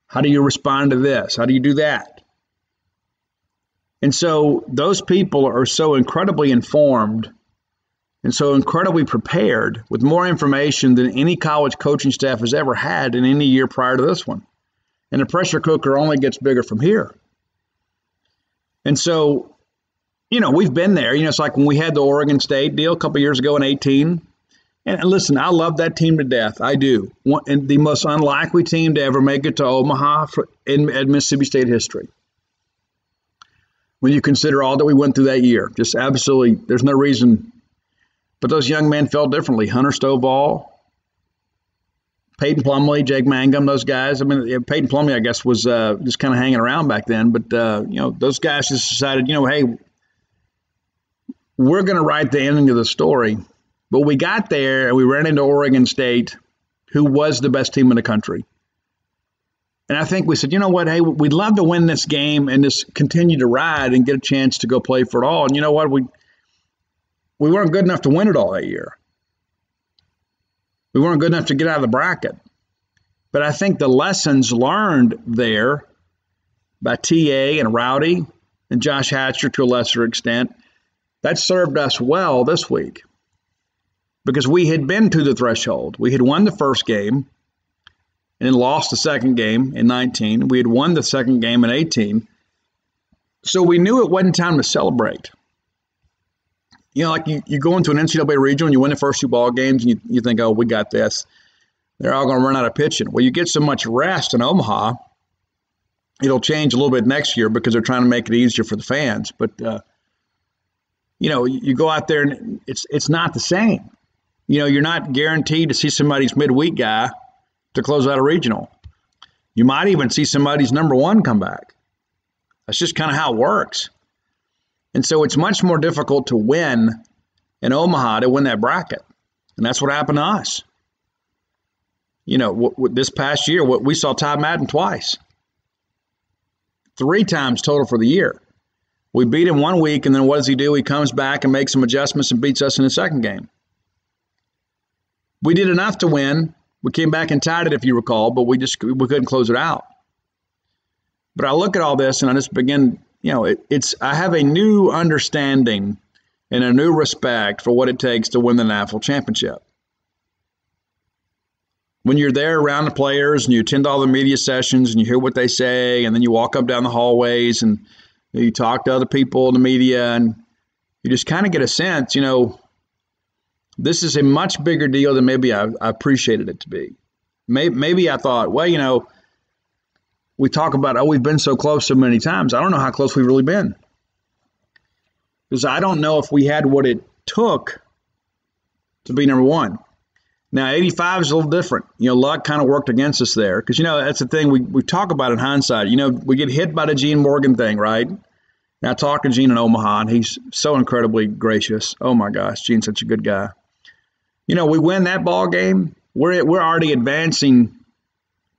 [SPEAKER 1] How do you respond to this? How do you do that? And so those people are so incredibly informed and so incredibly prepared with more information than any college coaching staff has ever had in any year prior to this one. And the pressure cooker only gets bigger from here. And so, we've been there. It's like when we had the Oregon State deal a couple years ago in 2018. And listen, I love that team to death. I do. And the most unlikely team to ever make it to Omaha in Mississippi State history. When you consider all that we went through that year, just absolutely, there's no reason. But those young men felt differently. Hunter Stovall, Peyton Plumlee, Jake Mangum, those guys. I mean, Peyton Plumlee, I guess, was just kind of hanging around back then. But, those guys just decided, hey, we're going to write the ending of the story. But we got there and we ran into Oregon State, who was the best team in the country. And I think we said, you know what, hey, we'd love to win this game and just continue to ride and get a chance to go play for it all. And you know what, we weren't good enough to win it all that year. We weren't good enough to get out of the bracket. But I think the lessons learned there by TA and Rowdy and Josh Hatcher to a lesser extent, that served us well this week. Because we had been to the threshold. We had won the first game and then lost the second game in 19. We had won the second game in 18. So we knew it wasn't time to celebrate. Like you go into an NCAA regional and you win the first two ball games and you think, oh, we got this. They're all going to run out of pitching. Well, you get so much rest in Omaha, it'll change a little bit next year because they're trying to make it easier for the fans. But, you go out there and it's not the same. You're not guaranteed to see somebody's midweek guy to close out a regional. You might even see somebody's number one come back. That's just kind of how it works. And so it's much more difficult to win in Omaha to win that bracket. And that's what happened to us. This past year, we saw Todd Madden twice. 3 times total for the year. We beat him one week, and then what does he do? He comes back and makes some adjustments and beats us in the second game. We did enough to win. We came back and tied it, if you recall, but we couldn't close it out. But I look at all this and I just begin, I have a new understanding and a new respect for what it takes to win the national championship. When you're there around the players and you attend all the media sessions and you hear what they say, and then you walk up down the hallways and you talk to other people in the media, and you just kind of get a sense, this is a much bigger deal than maybe I appreciated it to be. Maybe I thought, well, we talk about, we've been so close so many times. I don't know how close we've really been. Because I don't know if we had what it took to be number one. Now, 85 is a little different. Luck kind of worked against us there. Because, that's the thing we talk about in hindsight. We get hit by the Gene Morgan thing, right? And I talked to Gene in Omaha, and he's so incredibly gracious. Oh, my gosh, Gene's such a good guy. We win that ball game, we're already advancing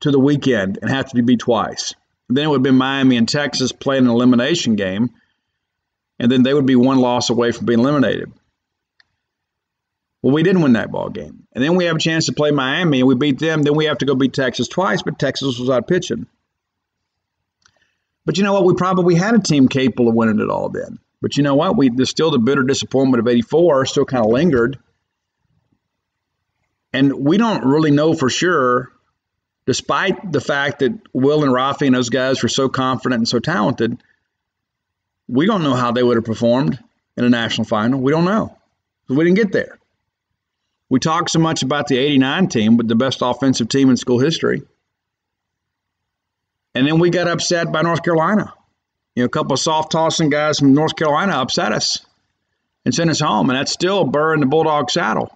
[SPEAKER 1] to the weekend and have to beat twice. Then it would have been Miami and Texas playing an elimination game, and then they would be one loss away from being eliminated. Well, we didn't win that ball game. And then we have a chance to play Miami, and we beat them. Then we have to go beat Texas twice, but Texas was out pitching. But you know what? We probably had a team capable of winning it all then. But you know what? There's still the bitter disappointment of 84 still kind of lingered. And we don't really know for sure, despite the fact that Will and Rafi and those guys were so confident and so talented, we don't know how they would have performed in a national final. We don't know. We didn't get there. We talk so much about the 89 team, but the best offensive team in school history. And then we got upset by North Carolina. A couple of soft tossing guys from North Carolina upset us and sent us home. And that's still a burr in the Bulldog saddle.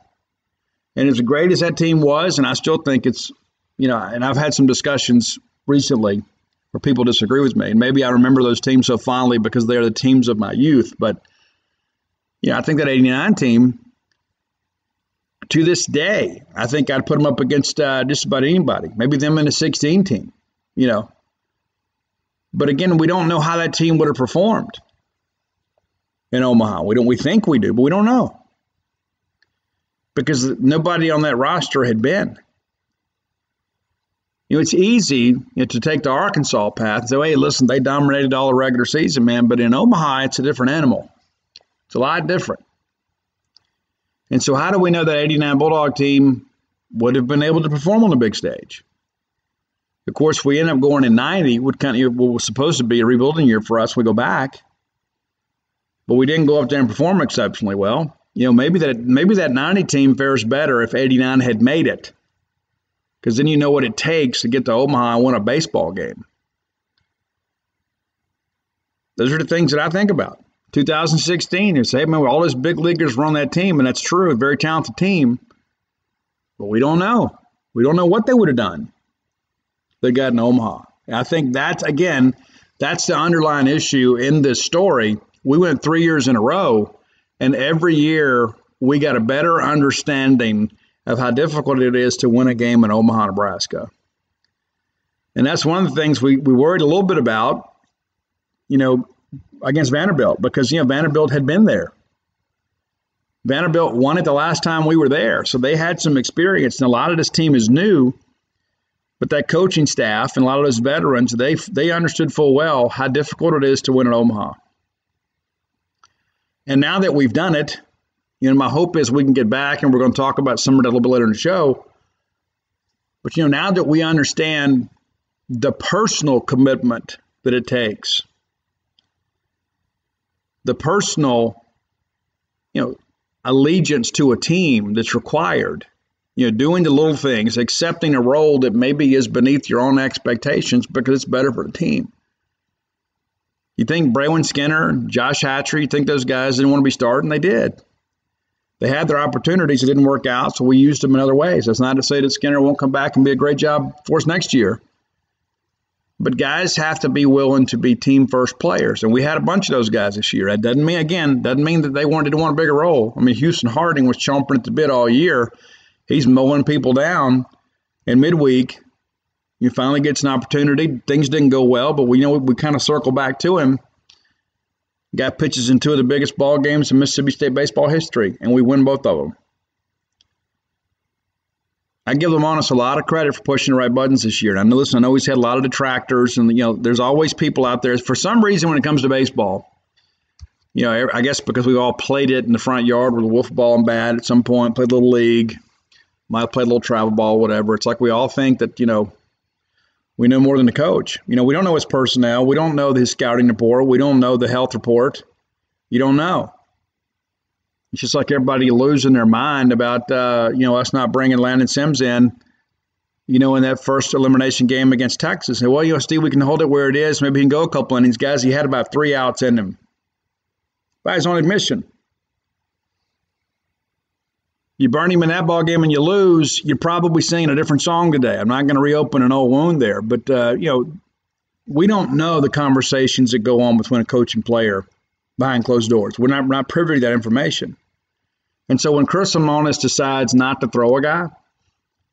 [SPEAKER 1] And as great as that team was, and I still think it's, and I've had some discussions recently where people disagree with me. And maybe I remember those teams so fondly because they're the teams of my youth. But, I think that 89 team, to this day, I think I'd put them up against just about anybody, maybe them in the 16 team, But again, we don't know how that team would have performed in Omaha. We think we do, but we don't know. Because nobody on that roster had been. It's easy to take the Arkansas path and say, hey, listen, they dominated all the regular season, man. But in Omaha, it's a different animal. It's a lot different. And so how do we know that 89 Bulldog team would have been able to perform on the big stage? Of course, we end up going in 90, what was supposed to be a rebuilding year for us. We go back. But we didn't go up there and perform exceptionally well. Maybe that 90 team fares better if 89 had made it. Because then you know what it takes to get to Omaha and win a baseball game. Those are the things that I think about. 2016, you say, man, all those big leaguers were on that team, and that's true, a very talented team. But we don't know. We don't know what they would have done. They got in Omaha. And I think that's the underlying issue in this story. We went 3 years in a row, and every year we got a better understanding of how difficult it is to win a game in Omaha, Nebraska. And that's one of the things we worried a little bit about, against Vanderbilt, because, Vanderbilt had been there. Vanderbilt won it the last time we were there, so they had some experience, and a lot of this team is new. But that coaching staff and a lot of those veterans, they understood full well how difficult it is to win at Omaha. And now that we've done it, my hope is we can get back, and we're going to talk about some of that a little bit later in the show. But, now that we understand the personal commitment that it takes, the personal, allegiance to a team that's required, doing the little things, accepting a role that maybe is beneath your own expectations because it's better for the team. You think Braylon Skinner, Josh Hatchery, you think those guys didn't want to be starting? They did. They had their opportunities. It didn't work out, so we used them in other ways. That's not to say that Skinner won't come back and be a great job for us next year. But guys have to be willing to be team-first players, and we had a bunch of those guys this year. That doesn't mean that they wanted to want a bigger role. I mean, Houston Harding was chomping at the bit all year. He's mowing people down in midweek. He finally gets an opportunity. Things didn't go well, but we kind of circle back to him. Got pitches in two of the biggest ball games in Mississippi State baseball history, and we win both of them. I give Lamonis a lot of credit for pushing the right buttons this year. And I know he's had a lot of detractors, and there's always people out there. For some reason, when it comes to baseball, I guess because we all played it in the front yard with a wolf ball and bat at some point, played a little league, might have played a little travel ball, whatever. It's like we all think that we know more than the coach. We don't know his personnel. We don't know his scouting report. We don't know the health report. You don't know. It's just like everybody losing their mind about, us not bringing Landon Sims in, in that first elimination game against Texas. And, well, Steve, we can hold it where it is. Maybe he can go a couple innings. Guys, he had about 3 outs in him by his own admission. You burn him in that ball game and you lose, you're probably singing a different song today. I'm not going to reopen an old wound there. But, we don't know the conversations that go on between a coach and player behind closed doors. We're not privy to that information. And so when Chris Lamonis decides not to throw a guy,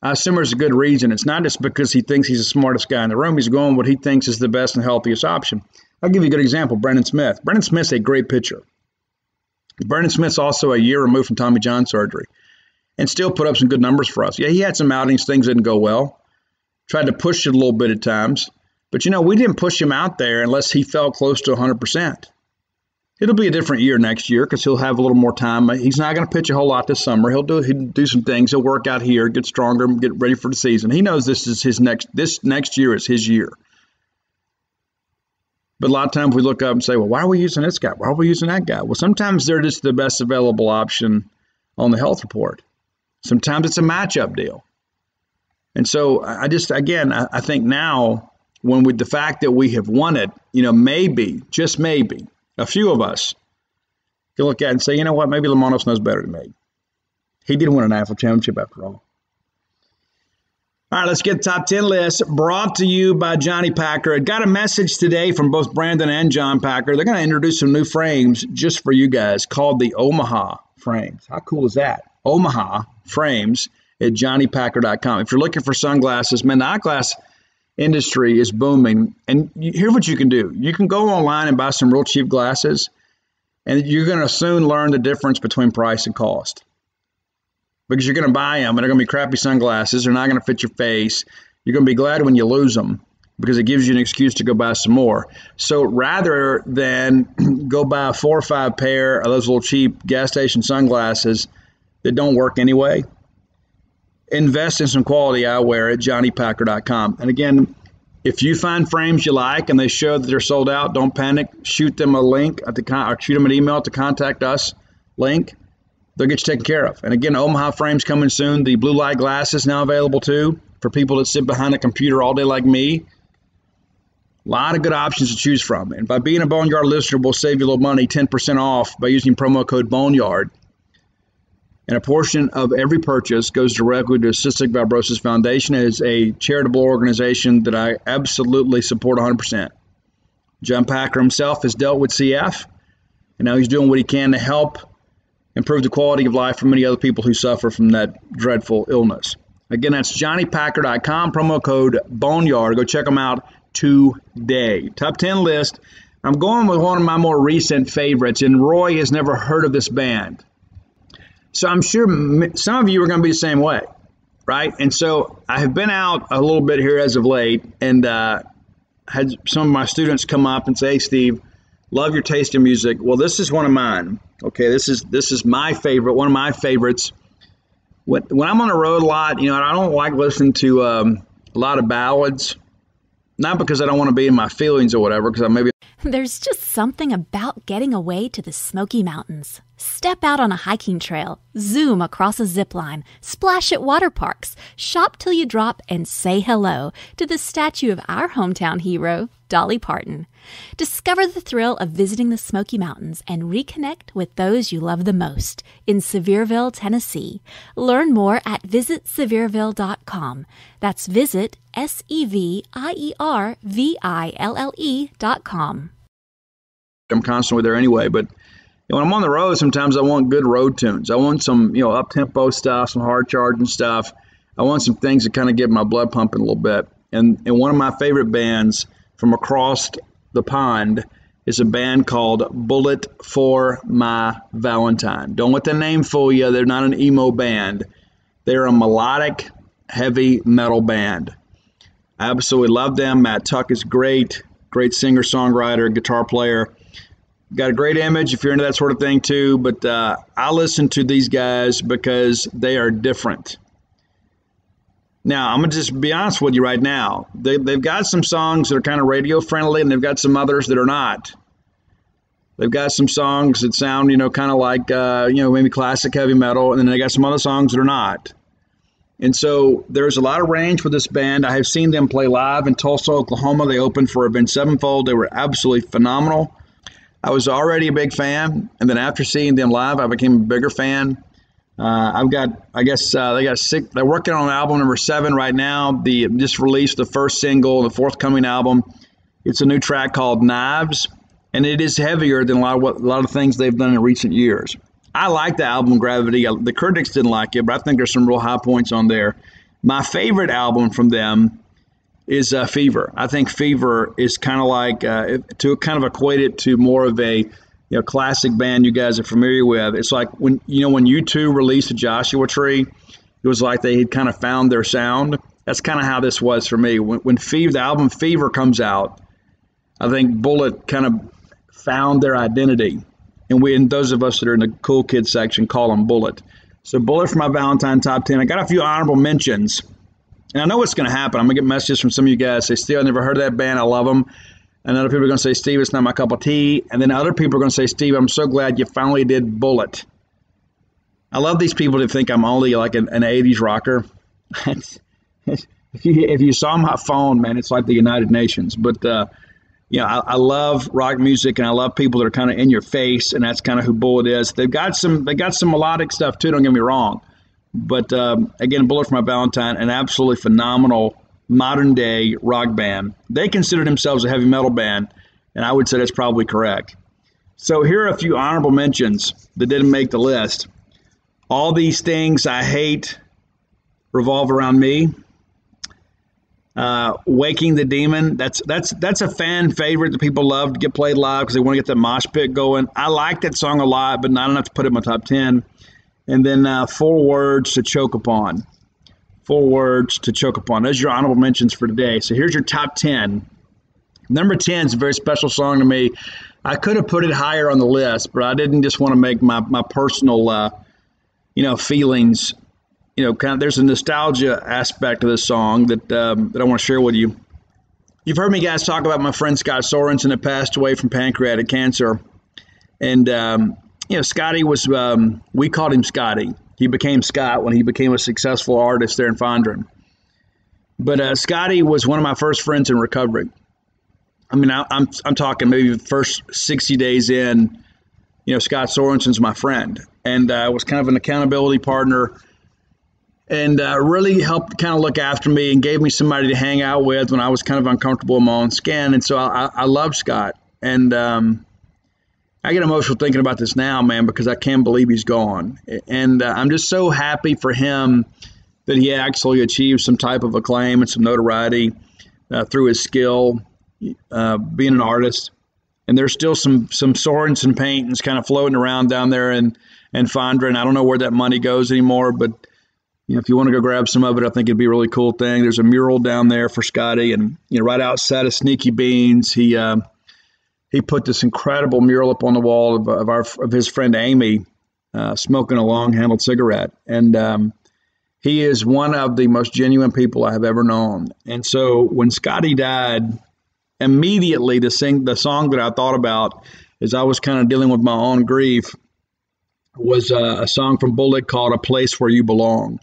[SPEAKER 1] I assume there's a good reason. It's not just because he thinks he's the smartest guy in the room. He's going what he thinks is the best and healthiest option. I'll give you a good example, Brendan Smith. Brendan Smith's a great pitcher. Brendan Smith's also a year removed from Tommy John surgery and still put up some good numbers for us. Yeah, he had some outings, things didn't go well. Tried to push it a little bit at times. But, we didn't push him out there unless he felt close to 100%. It'll be a different year next year because he'll have a little more time. He's not going to pitch a whole lot this summer. He'll do some things. He'll work out here, get stronger, get ready for the season. He knows this next year is his year. But a lot of times we look up and say, well, why are we using this guy? Why are we using that guy? Well, sometimes they're just the best available option on the health report. Sometimes it's a matchup deal. And so I think now with the fact that we have won it, maybe, just maybe, a few of us can look at it and say, you know what, maybe Lamonis knows better than me. He didn't win a national championship after all. All right, let's get the top 10 list brought to you by Johnny Packer. I got a message today from both Brandon and John Packer. They're going to introduce some new frames just for you guys called the Omaha frames. How cool is that? Omaha frames at johnnypacker.com. If you're looking for sunglasses, man, the eyeglass industry is booming. And here's what you can do. You can go online and buy some real cheap glasses, and you're going to soon learn the difference between price and cost. Because you're going to buy them, and they're going to be crappy sunglasses. They're not going to fit your face. You're going to be glad when you lose them because it gives you an excuse to go buy some more. So rather than go buy 4 or 5 pair of those little cheap gas station sunglasses that don't work anyway, invest in some quality eyewear at johnnypacker.com. And again, if you find frames you like and they show that they're sold out, don't panic. Shoot them a link or shoot them an email at the contact us link. They'll get you taken care of. And again, Omaha frames coming soon. The blue light glasses now available too for people that sit behind a computer all day like me. A lot of good options to choose from. And by being a Boneyard listener, we'll save you a little money, 10% off by using promo code Boneyard. And a portion of every purchase goes directly to Cystic Fibrosis Foundation. It is a charitable organization that I absolutely support 100%. John Packer himself has dealt with CF, and now he's doing what he can to help improve the quality of life for many other people who suffer from that dreadful illness. Again, that's johnnypacker.com, promo code Boneyard. Go check them out today. Top 10 list. I'm going with one of my more recent favorites, and Roy has never heard of this band. So I'm sure some of you are going to be the same way, right? And so I have been out a little bit here as of late, and had some of my students come up and say, "Hey, Steve, love your taste in music." Well, this is one of mine. Okay, this is my favorite, one of my favorites. When I'm on the road a lot, I don't like listening to a lot of ballads. Not because I don't want to be in my feelings or whatever, because I maybe.
[SPEAKER 2] There's just something about getting away to the Smoky Mountains. Step out on a hiking trail, zoom across a zip line, splash at water parks, shop till you drop, and say hello to the statue of our hometown hero, Dolly Parton. Discover the thrill of visiting the Smoky Mountains and reconnect with those you love the most in Sevierville, Tennessee. Learn more at visitsevierville.com. That's visit SEVIERVILLE.com.
[SPEAKER 1] I'm constantly there anyway, but when I'm on the road, sometimes I want good road tunes. I want some, up-tempo stuff, some hard charging stuff. I want some things that kind of get my blood pumping a little bit. And one of my favorite bands from across the pond is a band called Bullet for My Valentine. Don't let the name fool you. They're not an emo band. They're a melodic, heavy metal band. I absolutely love them. Matt Tuck is great singer-songwriter, guitar player. Got a great image if you're into that sort of thing too, but I listen to these guys because they are different. Now, I'm going to just be honest with you right now. They've got some songs that are kind of radio friendly, and they've got some others that are not. They've got some songs that sound, kind of like, maybe classic heavy metal, and then they got some other songs that are not. And so there's a lot of range with this band. I have seen them play live in Tulsa, Oklahoma. They opened for Avenged Sevenfold. They were absolutely phenomenal. I was already a big fan, and then after seeing them live, I became a bigger fan. They're working on album number 7 right now. They just released the first single, the forthcoming album. It's a new track called Knives, and it is heavier than a lot of things they've done in recent years. I like the album Gravity. The critics didn't like it, but I think there's some real high points on there. My favorite album from them is Fever. I think Fever is kind of like, to kind of equate it to more of a classic band you guys are familiar with. It's like when U2 released Joshua Tree, it was like they had kind of found their sound. That's kind of how this was for me. When the album Fever comes out, I think Bullet kind of found their identity. And those of us that are in the cool kids section call them Bullet. So Bullet for My Valentine top 10. I got a few honorable mentions. And I know what's going to happen. I'm going to get messages from some of you guys say, Steve, I never heard of that band. I love them. And other people are going to say, Steve, it's not my cup of tea. And then other people are going to say, Steve, I'm so glad you finally did Bullet. I love these people that think I'm only like an 80s rocker. If you saw my phone, man, it's like the United Nations. But, I love rock music, and I love people that are kind of in your face, and that's kind of who Bullet is. They got some melodic stuff, too, don't get me wrong. But again, Bullet for My Valentine, an absolutely phenomenal modern day rock band. They considered themselves a heavy metal band, and I would say that's probably correct. So here are a few honorable mentions that didn't make the list. All These Things I Hate revolve around me. Waking the Demon, that's a fan favorite that people love to get played live because they want to get that mosh pit going. I like that song a lot, but not enough to put it in my top 10. And then 4 Words to Choke Upon. 4 Words to Choke Upon. Those are your honorable mentions for today. So here's your top 10. Number 10 is a very special song to me. I could have put it higher on the list, but I didn't just want to make my personal, feelings. Kind of, there's a nostalgia aspect of this song that I want to share with you. You've heard me guys talk about my friend Scott Sorensen that passed away from pancreatic cancer. And, Scotty was, we called him Scotty. He became Scott when he became a successful artist there in Fondren. But Scotty was one of my first friends in recovery. I mean, I'm talking maybe the first 60 days in, Scott Sorensen's my friend. And was kind of an accountability partner. And really helped kind of look after me and gave me somebody to hang out with when I was kind of uncomfortable in my own skin. And so I love Scott. And I get emotional thinking about this now, man, because I can't believe he's gone. And I'm just so happy for him that he actually achieved some type of acclaim and some notoriety through his skill, being an artist. And there's still some Sorensen paintings kind of floating around down there in Fondren. I don't know where that money goes anymore, but if you want to go grab some of it, I think it'd be a really cool thing. There's a mural down there for Scotty, and right outside of Sneaky Beans, he put this incredible mural up on the wall of his friend Amy, smoking a long-handled cigarette. And he is one of the most genuine people I have ever known. And so when Scotty died, immediately the song that I thought about as I was kind of dealing with my own grief was a song from Bullet called "A Place Where You Belong,"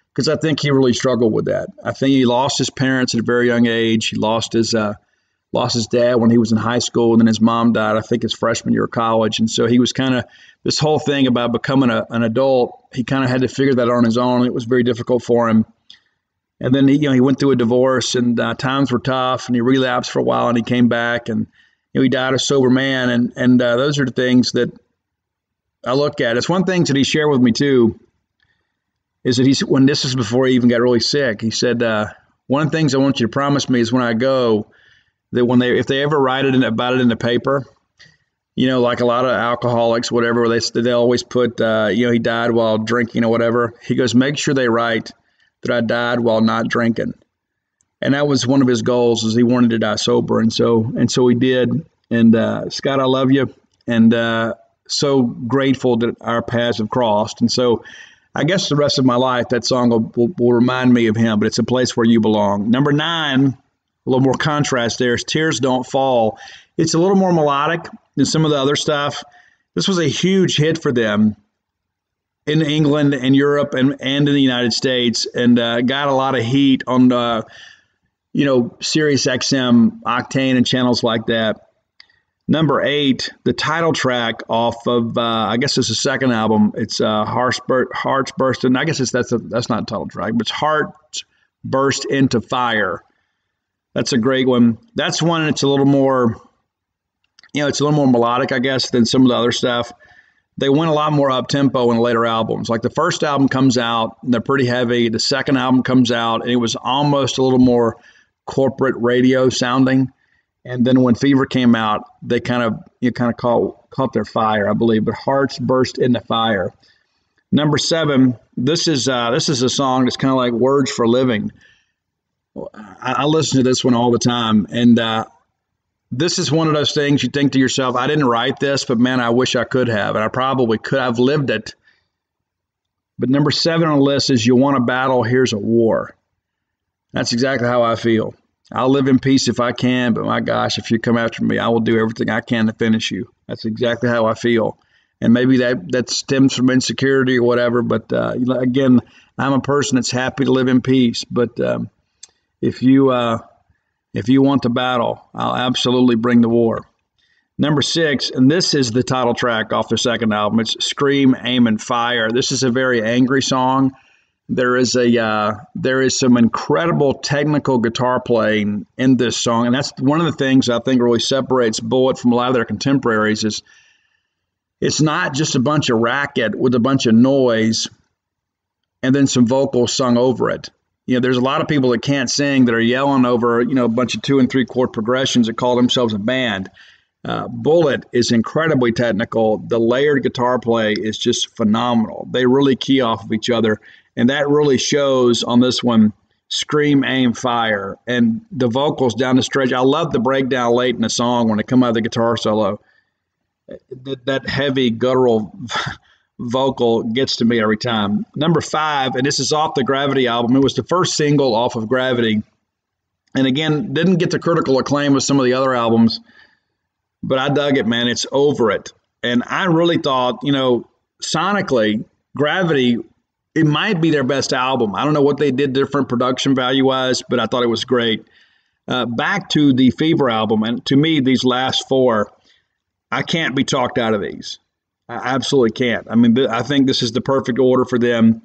[SPEAKER 1] because I think he really struggled with that. I think he lost his parents at a very young age. He lost his dad when he was in high school, and then his mom died, I think, his freshman year of college. And so he was kind of, this whole thing about becoming an adult, he kind of had to figure that out on his own. It was very difficult for him. And then he went through a divorce, and times were tough, and he relapsed for a while, and he came back, and he died a sober man. And those are the things that I look at. It's one thing that he shared with me too, is that when this is before he even got really sick, he said, one of the things I want you to promise me is when I go, that if they ever write about it in the paper, like a lot of alcoholics, whatever, they always put, he died while drinking or whatever. He goes, make sure they write that I died while not drinking. And that was one of his goals, is he wanted to die sober. And so he did. And Scott, I love you. And so grateful that our paths have crossed. And so I guess the rest of my life, that song will remind me of him, but it's A Place Where You Belong. Number 9, a little more contrast there, is Tears Don't Fall. It's a little more melodic than some of the other stuff. This was a huge hit for them in England and Europe and in the United States, and got a lot of heat on, Sirius XM, Octane, and channels like that. Number 8, the title track off of, I guess it's the second album. It's Hearts Bursting. I guess that's not a title track, but it's Hearts Burst Into Fire. That's a great one. That's one that's a little more, it's a little more melodic, I guess, than some of the other stuff. They went a lot more up-tempo in later albums. Like the first album comes out, and they're pretty heavy. The second album comes out, and it was almost a little more corporate radio sounding. And then when Fever came out, they kind of caught their fire, I believe. But Hearts Burst Into Fire. Number 7, this is a song that's kind of like Words for Living. I listen to this one all the time, and this is one of those things you think to yourself, I didn't write this, but man, I wish I could have, and I probably could have lived it. But number 7 on the list is You Want a Battle, Here's a War. That's exactly how I feel. I'll live in peace if I can, but my gosh, if you come after me, I will do everything I can to finish you. That's exactly how I feel. And maybe that stems from insecurity or whatever, but again, I'm a person that's happy to live in peace. But if you want the battle, I'll absolutely bring the war. Number 6, and this is the title track off their second album. It's Scream, Aim, and Fire. This is a very angry song. there is some incredible technical guitar playing in this song, and that's one of the things I think really separates Bullet from a lot of their contemporaries. Is it's not just a bunch of racket with a bunch of noise and then some vocals sung over it. There's a lot of people that can't sing that are yelling over, a bunch of 2 and 3 chord progressions that call themselves a band. Bullet is incredibly technical. The layered guitar play is just phenomenal. They really key off of each other, and that really shows on this one. Scream, aim, fire, and the vocals down the stretch. I love the breakdown late in the song when they come out of the guitar solo. That heavy guttural vocal gets to me every time. Number 5, and this is off the Gravity album. It was the first single off of Gravity, and again, didn't get the critical acclaim of some of the other albums, but I dug it, man. It's Over It. And I really thought, sonically, Gravity, it might be their best album. I don't know what they did different production value-wise, but I thought it was great. Back to the Fever album, and to me, these last 4, I can't be talked out of these. I absolutely can't. I mean, I think this is the perfect order for them,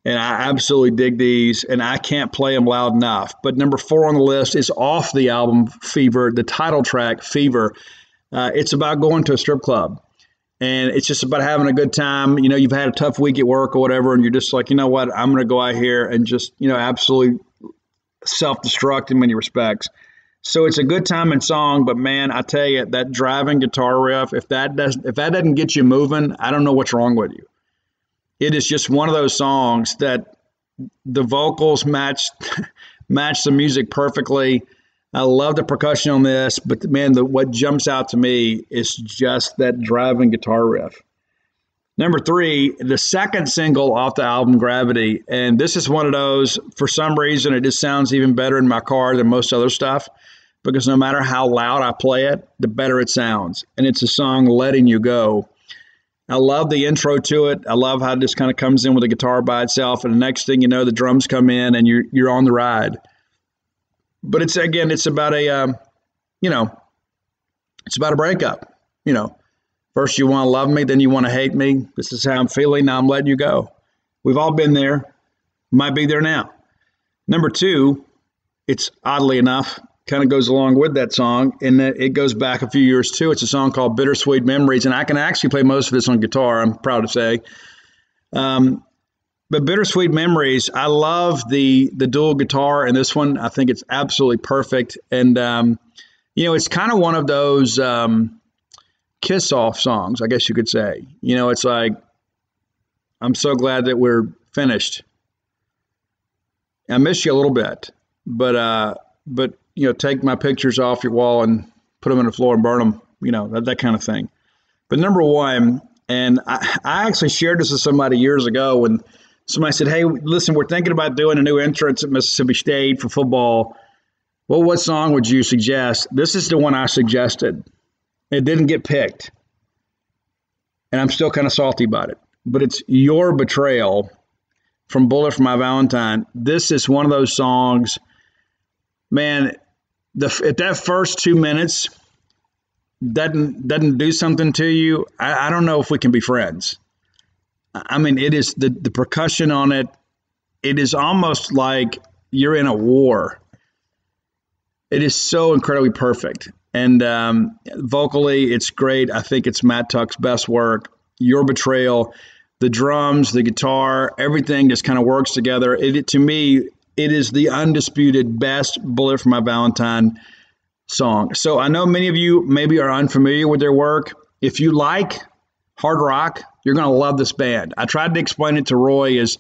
[SPEAKER 1] and I absolutely dig these, and I can't play them loud enough. But number 4 on the list is off the album Fever, the title track, Fever. It's about going to a strip club, and it's just about having a good time. You've had a tough week at work or whatever, and you're just like, you know what, I'm going to go out here and just, absolutely self-destruct in many respects. So it's a good time and song, but man, I tell you, that driving guitar riff, if that doesn't get you moving, I don't know what's wrong with you. It is just one of those songs that the vocals match the music perfectly. I love the percussion on this, but man, what jumps out to me is just that driving guitar riff. Number 3, the second single off the album, Gravity, and this is one of those, for some reason, it just sounds even better in my car than most other stuff, because no matter how loud I play it, the better it sounds. And it's a song, Letting You Go. I love the intro to it. I love how it just kind of comes in with the guitar by itself, and the next thing you know, the drums come in and you're on the ride. But it's about a, it's about a breakup. First you want to love me, then you want to hate me. This is how I'm feeling. Now I'm letting you go. We've all been there. Might be there now. Number 2, it's oddly enough, kind of goes along with that song, and it goes back a few years too. It's a song called Bittersweet Memories, and I can actually play most of this on guitar, I'm proud to say. But Bittersweet Memories, I love the dual guitar in this one. I think it's absolutely perfect. And, it's kind of one of those kiss-off songs, I guess you could say. It's like, I'm so glad that we're finished. I miss you a little bit, but take my pictures off your wall and put them on the floor and burn them, that kind of thing. But number 1, and I actually shared this with somebody years ago when somebody said, hey, listen, we're thinking about doing a new entrance at Mississippi State for football. Well, what song would you suggest? This is the one I suggested. It didn't get picked, and I'm still kind of salty about it. But it's Your Betrayal from Bullet for My Valentine. This is one of those songs, man, if that first 2 minutes doesn't do something to you, I don't know if we can be friends. I mean, it is the percussion on it. It is almost like you're in a war. It is so incredibly perfect. And vocally, it's great. I think it's Matt Tuck's best work. Your Betrayal, the drums, the guitar, everything just kind of works together. To me, it is the undisputed best Bullet for My Valentine song. So I know many of you maybe are unfamiliar with their work. If you like hard rock, you're going to love this band. I tried to explain it to Roy as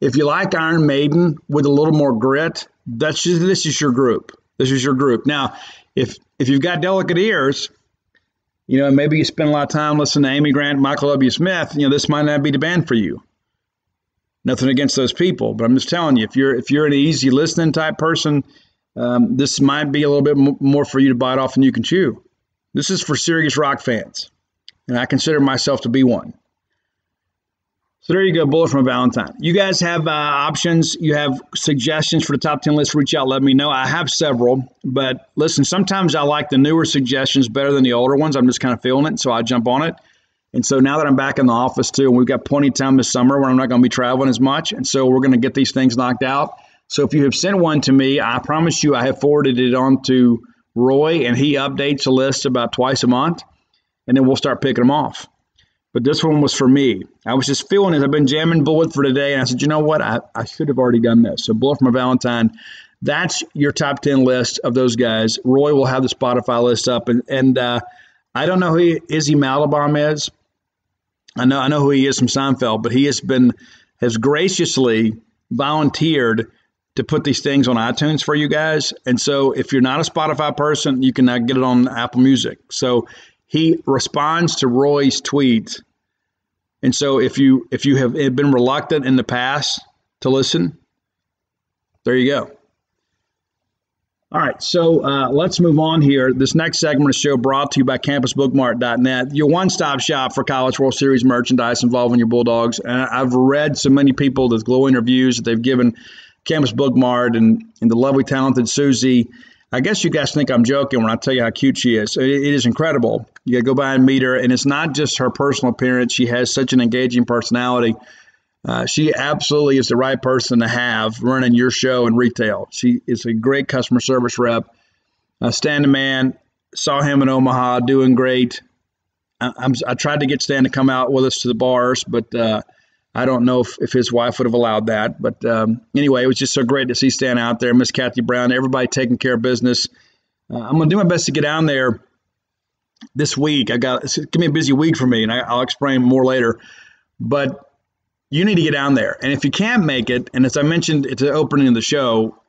[SPEAKER 1] if you like Iron Maiden with a little more grit, this is your group. This is your group. Now, if you've got delicate ears, and maybe you spend a lot of time listening to Amy Grant, Michael W. Smith, this might not be the band for you. Nothing against those people, but I'm just telling you, if you're an easy listening type person, this might be a little bit more for you to bite off than you can chew. This is for serious rock fans, and I consider myself to be one. So there you go, Bullet from a Valentine. You guys have options. You have suggestions for the top 10 list. Reach out, let me know. I have several, but listen, sometimes I like the newer suggestions better than the older ones. I'm just kind of feeling it, so I jump on it. And so now that I'm back in the office too, and we've got plenty of time this summer when I'm not going to be traveling as much. And so we're going to get these things knocked out. So if you have sent one to me, I promise you I have forwarded it on to Roy, and he updates the list about twice a month, and then we'll start picking them off. But this one was for me. I was just feeling it. I've been jamming Bullet for today, and I said, you know what? I should have already done this. So Bullet for my Valentine, that's your top 10 list of those guys. Roy will have the Spotify list up, and I don't know who Izzy Malabam is. I know who he is from Seinfeld, but he has graciously volunteered to put these things on iTunes for you guys. And so if you're not a Spotify person, you can now get it on Apple Music. So he responds to Roy's tweets. And so if you have been reluctant in the past to listen, there you go. All right, so let's move on here. This next segment of the show brought to you by campusbookmart.net, your one-stop shop for College World Series merchandise involving your Bulldogs. And I've read so many people with glowing reviews that they've given Campus Bookmart and the lovely, talented Susie. I guess you guys think I'm joking when I tell you how cute she is. It is incredible. You got to go by and meet her. And it's not just her personal appearance. She has such an engaging personality. She absolutely is the right person to have running your show in retail. She is a great customer service rep. Stan the man, saw him in Omaha doing great. I tried to get Stan to come out with us to the bars, but I don't know if his wife would have allowed that. But anyway, it was just so great to see Stan out there, Miss Kathy Brown, everybody taking care of business. I'm going to do my best to get down there this week. It's going to be a busy week for me, and I'll explain more later. But you need to get down there. And if you can't make it, and as I mentioned at the opening of the show,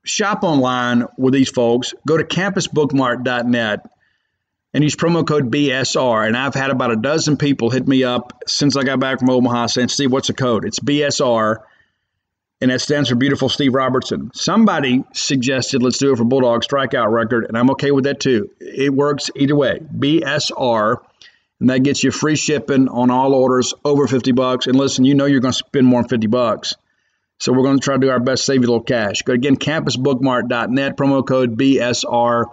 [SPEAKER 1] shop online with these folks. Go to campusbookmart.net and use promo code BSR. And I've had about a dozen people hit me up since I got back from Omaha saying, Steve, what's the code? It's BSR, and that stands for Beautiful Steve Robertson. Somebody suggested let's do it for Bulldog strikeout record, and I'm okay with that too. It works either way. BSR. And that gets you free shipping on all orders over $50. And listen, you know you're going to spend more than $50. So we're going to try to do our best to save you a little cash. Go again, campusbookmart.net, promo code BSR.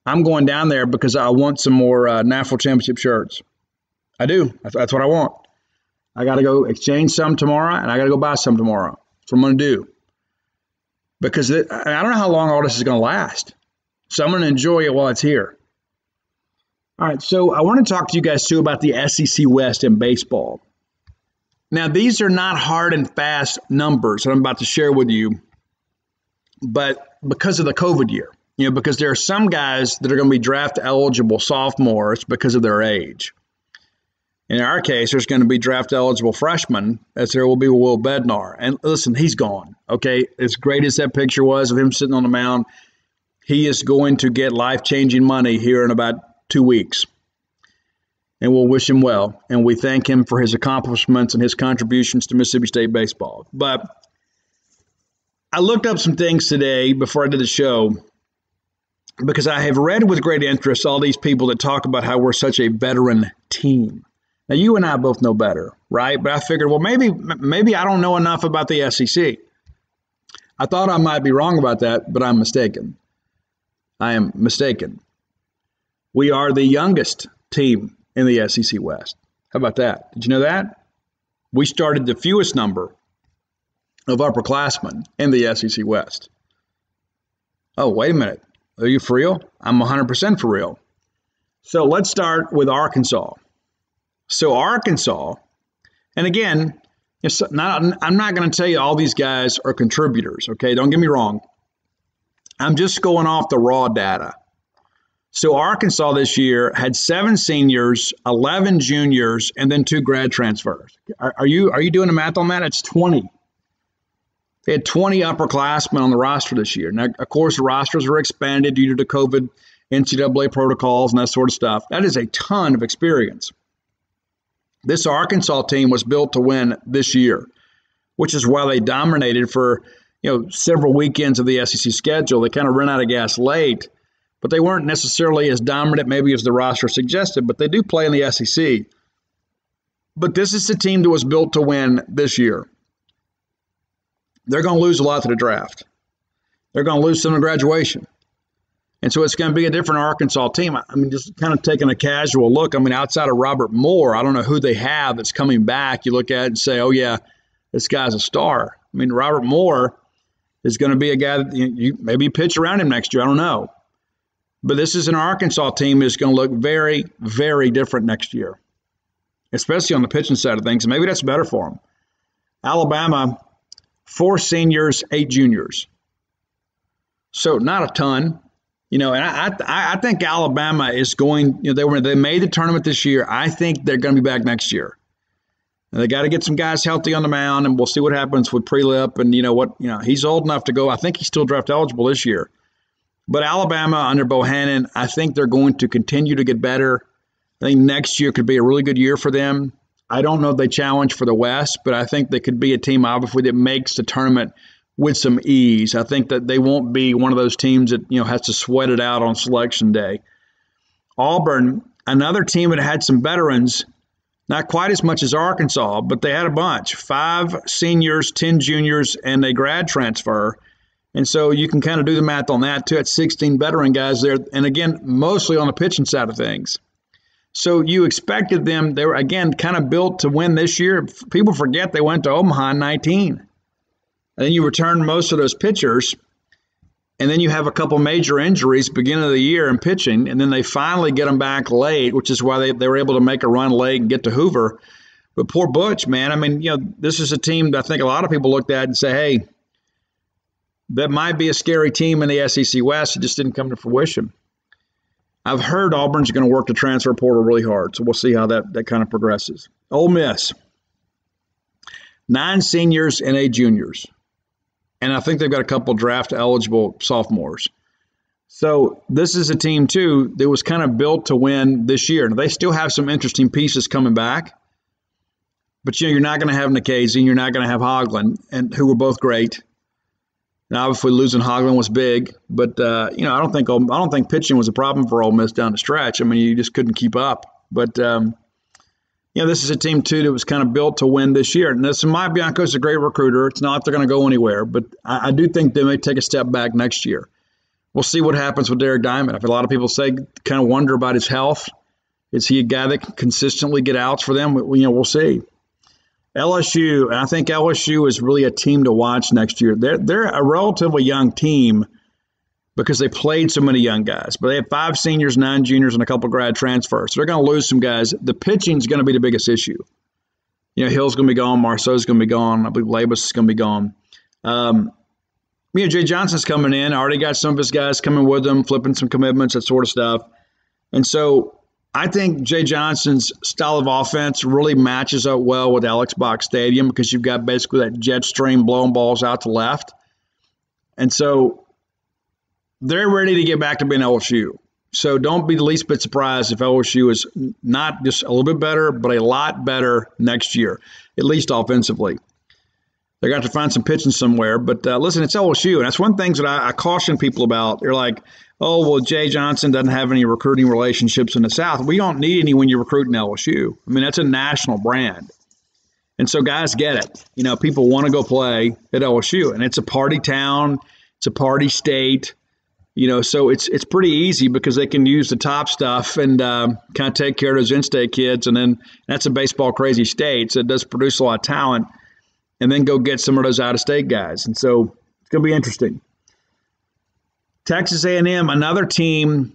[SPEAKER 1] I'm going down there because I want some more National Championship shirts. I do. That's what I want. I got to go exchange some tomorrow, and I got to go buy some tomorrow. That's what I'm going to do. Because I don't know how long all this is going to last. So I'm going to enjoy it while it's here. All right, so I want to talk to you guys, too, about the SEC West in baseball. Now, these are not hard and fast numbers that I'm about to share with you, but because of the COVID year, because there are some guys that are going to be draft-eligible sophomores because of their age. In our case, there's going to be draft-eligible freshmen, as there will be with Will Bednar. And listen, he's gone, okay? As great as that picture was of him sitting on the mound, he is going to get life-changing money here in about 2 weeks. And we'll wish him well. And we thank him for his accomplishments and his contributions to Mississippi State baseball. But I looked up some things today before I did the show because I have read with great interest all these people that talk about how we're such a veteran team. Now, you and I both know better, right? But I figured, well, maybe I don't know enough about the SEC. I thought I might be wrong about that, but I'm mistaken. I am mistaken. We are the youngest team in the SEC West. How about that? Did you know that? We started the fewest number of upperclassmen in the SEC West. Oh, wait a minute. Are you for real? I'm 100% for real. So let's start with Arkansas. So Arkansas, and again, I'm not going to tell you all these guys are contributors, okay? Don't get me wrong. I'm just going off the raw data. So Arkansas this year had 7 seniors, 11 juniors, and then 2 grad transfers. Are you doing the math on that? It's 20. They had 20 upperclassmen on the roster this year. Now, of course, the rosters were expanded due to the COVID NCAA protocols and that sort of stuff. That is a ton of experience. This Arkansas team was built to win this year, which is why they dominated for several weekends of the SEC schedule. They kind of ran out of gas late. But they weren't necessarily as dominant maybe as the roster suggested, but they do play in the SEC. But this is the team that was built to win this year. They're going to lose a lot to the draft. They're going to lose some to graduation. And so it's going to be a different Arkansas team. I mean, just kind of taking a casual look. I mean, outside of Robert Moore, I don't know who they have that's coming back. You look at it and say, oh, yeah, this guy's a star. I mean, Robert Moore is going to be a guy that you maybe pitch around him next year. I don't know. But this is an Arkansas team that's going to look very, very different next year, especially on the pitching side of things. And maybe that's better for them. Alabama, 4 seniors, 8 juniors. So not a ton. And I think Alabama is going, they made the tournament this year. I think they're going to be back next year. And they got to get some guys healthy on the mound, and we'll see what happens with Prelip. And he's old enough to go. I think he's still draft eligible this year. But Alabama under Bohannon, I think they're going to continue to get better. I think next year could be a really good year for them. I don't know if they challenge for the West, but I think they could be a team, obviously, that makes the tournament with some ease. I think that they won't be one of those teams that has to sweat it out on selection day. Auburn, another team that had some veterans, not quite as much as Arkansas, but they had a bunch. 5 seniors, 10 juniors, and a grad transfer. And so you can kind of do the math on that too. At 16 veteran guys there, and again, mostly on the pitching side of things. So you expected them, they were again kind of built to win this year. People forget they went to Omaha in 19. And then you return most of those pitchers, and then you have a couple major injuries beginning of the year in pitching, and then they finally get them back late, which is why they were able to make a run late and get to Hoover. But poor Butch, man. I mean, this is a team that I think a lot of people looked at and say, hey, that might be a scary team in the SEC West. It just didn't come to fruition. I've heard Auburn's going to work the transfer portal really hard, so we'll see how that kind of progresses. Ole Miss, 9 seniors and 8 juniors. And I think they've got a couple draft-eligible sophomores. So this is a team, too, that was kind of built to win this year. Now, they still have some interesting pieces coming back. But, you're not going to have Nikhazy, and you're not going to have Hoglund, and who were both great. And obviously losing Hoglund was big. But, I don't think pitching was a problem for Ole Miss down the stretch. I mean, you just couldn't keep up. But, this is a team, too, that was kind of built to win this year. And Mike Bianco's a great recruiter. It's not like they're going to go anywhere. But I do think they may take a step back next year. We'll see what happens with Derek Diamond. A lot of people kind of wonder about his health. Is he a guy that can consistently get outs for them? We'll see. LSU, and I think LSU is really a team to watch next year. They're a relatively young team because they played so many young guys. But they have 5 seniors, 9 juniors, and a couple grad transfers. So they're going to lose some guys. The pitching is going to be the biggest issue. Hill's going to be gone. Marceau's going to be gone. I believe Labus is going to be gone. Jay Johnson's coming in. I already got some of his guys coming with him, flipping some commitments, that sort of stuff. And so I think Jay Johnson's style of offense really matches up well with Alex Box Stadium because you've got basically that jet stream blowing balls out to left. And so they're ready to get back to being LSU. So don't be the least bit surprised if LSU is not just a little bit better, but a lot better next year, at least offensively. They're going to have to find some pitching somewhere. But listen, it's LSU, and that's one thing that I caution people about. They're like, oh, well, Jay Johnson doesn't have any recruiting relationships in the South. We don't need any when you're recruiting LSU. I mean, that's a national brand. And so guys get it. People want to go play at LSU, and it's a party town. It's a party state. So it's pretty easy because they can use the top stuff and kind of take care of those in-state kids. And then that's a baseball crazy state, so it does produce a lot of talent. And then go get some of those out-of-state guys. And so it's going to be interesting. Texas A&M, another team,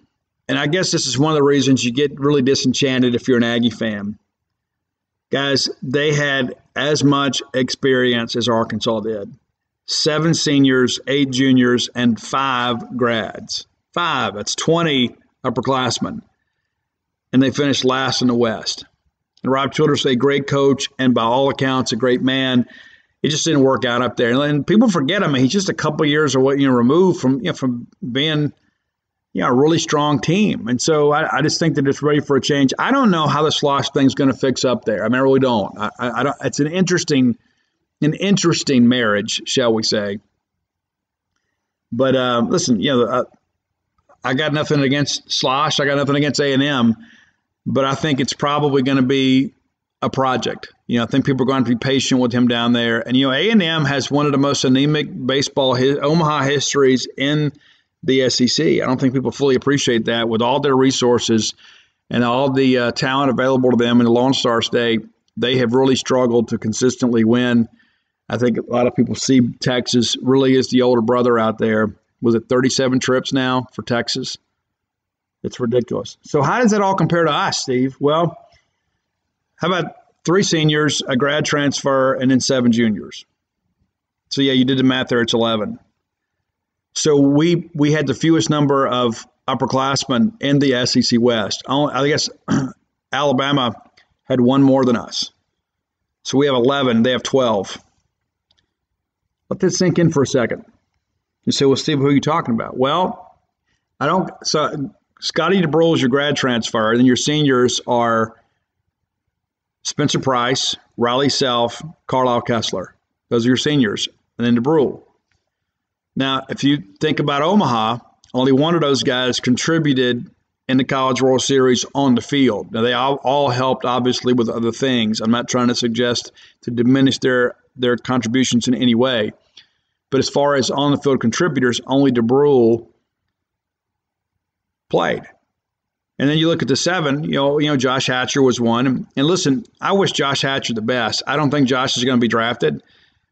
[SPEAKER 1] and I guess this is one of the reasons you get really disenchanted if you're an Aggie fan. Guys, they had as much experience as Arkansas did. 7 seniors, 8 juniors, and 5 grads. 5, that's 20 upperclassmen. And they finished last in the West. And Rob Childress, a great coach, and by all accounts, a great man. It just didn't work out up there. And people forget him. He's just a couple of years removed from being a really strong team. And so I just think that it's ready for a change. I don't know how the slosh thing's going to fix up there. I mean, I really don't. I don't. It's an interesting marriage, shall we say. But listen, I got nothing against slosh. I got nothing against A&M. But I think it's probably going to be a project. I think people are going to be patient with him down there. And, A&M has one of the most anemic baseball Omaha histories in the SEC. I don't think people fully appreciate that. With all their resources and all the talent available to them in the Lone Star State, they have really struggled to consistently win. I think a lot of people see Texas really is the older brother out there. Was it 37 trips now for Texas? It's ridiculous. So how does that all compare to us, Steve? Well, how about 3 seniors, a grad transfer, and then 7 juniors? So, yeah, you did the math there. It's 11. So we had the fewest number of upperclassmen in the SEC West. I guess Alabama had 1 more than us. So we have 11. They have 12. Let this sink in for a second. You say, well, Steve, who are you talking about? Well, so Scotty DeBrule is your grad transfer, and then your seniors are Spencer Price, Riley Self, Carlisle Kessler. Those are your seniors. And then DeBrule. Now, if you think about Omaha, only one of those guys contributed in the College World Series on the field. Now, they all helped, obviously, with other things. I'm not trying to suggest to diminish their contributions in any way. But as far as on-the-field contributors, only DeBrule played. And then you look at the 7, you know, Josh Hatcher was one. And listen, I wish Josh Hatcher the best. I don't think Josh is going to be drafted.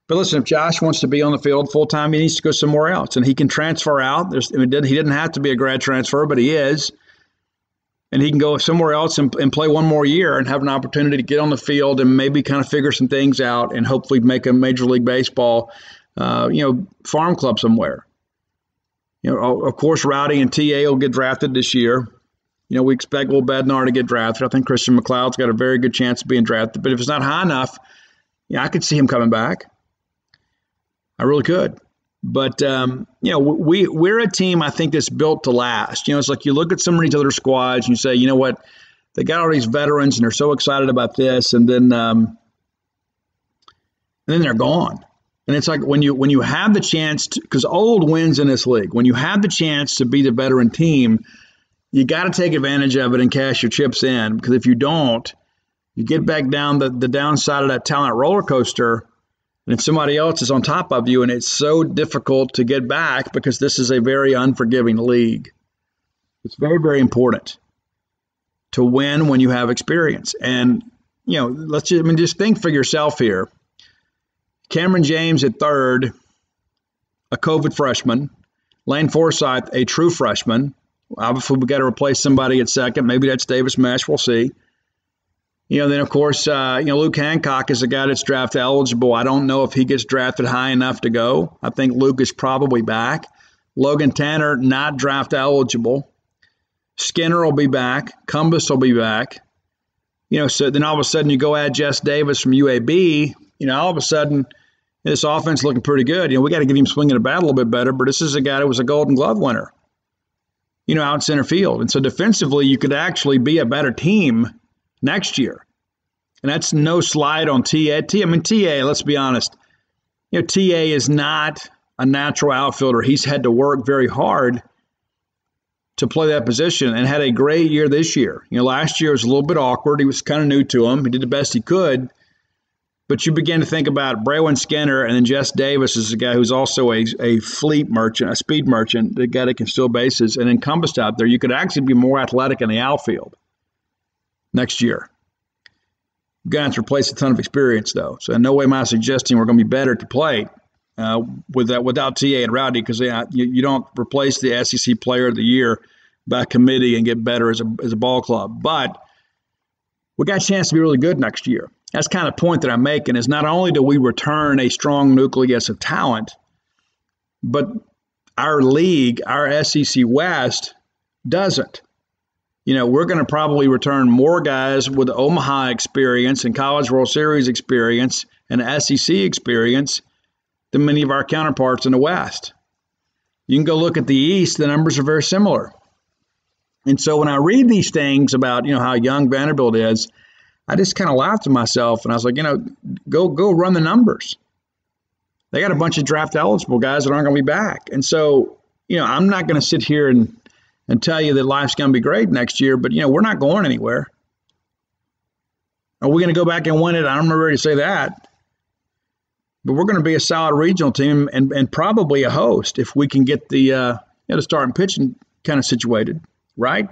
[SPEAKER 1] But listen, if Josh wants to be on the field full-time, he needs to go somewhere else. And he can transfer out. He didn't have to be a grad transfer, but he is. And he can go somewhere else and play 1 more year and have an opportunity to get on the field and maybe kind of figure some things out and hopefully make a Major League Baseball, farm club somewhere. You know, of course, Rowdy and TA will get drafted this year. You know, we expect Will Bednar to get drafted. I think Christian McLeod's got a very good chance of being drafted. But if it's not high enough, I could see him coming back. I really could. But, we're a team, I think, that's built to last. You know, it's like you look at some of these other squads and you say, you know what, they got all these veterans and they're so excited about this, and then they're gone. And it's like when you have the chance to, because old wins in this league, when you have the chance to be the veteran team, you got to take advantage of it and cash your chips in, because if you don't, you get back down the downside of that talent roller coaster. And if somebody else is on top of you, and it's so difficult to get back because this is a very unforgiving league. It's very, very important to win when you have experience. And, just think for yourself here. Cameron James at third, a COVID freshman. Lane Forsythe, a true freshman. Obviously, we got to replace somebody at second. Maybe that's Davis Mesh. We'll see. Then, of course, Luke Hancock is a guy that's draft eligible. I don't know if he gets drafted high enough to go. I think Luke is probably back. Logan Tanner, not draft eligible. Skinner will be back. Cumbus will be back. So then all of a sudden you go add Jess Davis from UAB. All of a sudden this offense is looking pretty good. We got to get him swinging the bat a little bit better, but this is a guy that was a Golden Glove winner, out in center field. And so defensively, you could actually be a better team next year. And that's no slide on TA. TA, let's be honest, TA is not a natural outfielder. He's had to work very hard to play that position and had a great year this year. Last year was a little bit awkward. He was kind of new to him. He did the best he could. But you begin to think about Braylon Skinner, and then Jess Davis is a guy who's also a fleet merchant, a speed merchant, the guy that can steal bases. And then Cumbus out there, you could actually be more athletic in the outfield next year. You're going to have to replace a ton of experience, though. So in no way am I suggesting we're going to be better to play without TA and Rowdy, because you don't replace the SEC Player of the Year by committee and get better as a ball club. But we got a chance to be really good next year. That's kind of the point that I'm making, is not only do we return a strong nucleus of talent, but our league, our SEC West, doesn't. We're going to probably return more guys with Omaha experience and College World Series experience and SEC experience than many of our counterparts in the West. You can go look at the East, the numbers are very similar. And so when I read these things about, how young Vanderbilt is, I just kind of laughed to myself, and I was like, go run the numbers. They got a bunch of draft eligible guys that aren't going to be back. And so, I'm not going to sit here and tell you that life's going to be great next year, but, we're not going anywhere. Are we going to go back and win it? I'm not ready to say that. But we're going to be a solid regional team and probably a host if we can get the the starting pitching kind of situated, right?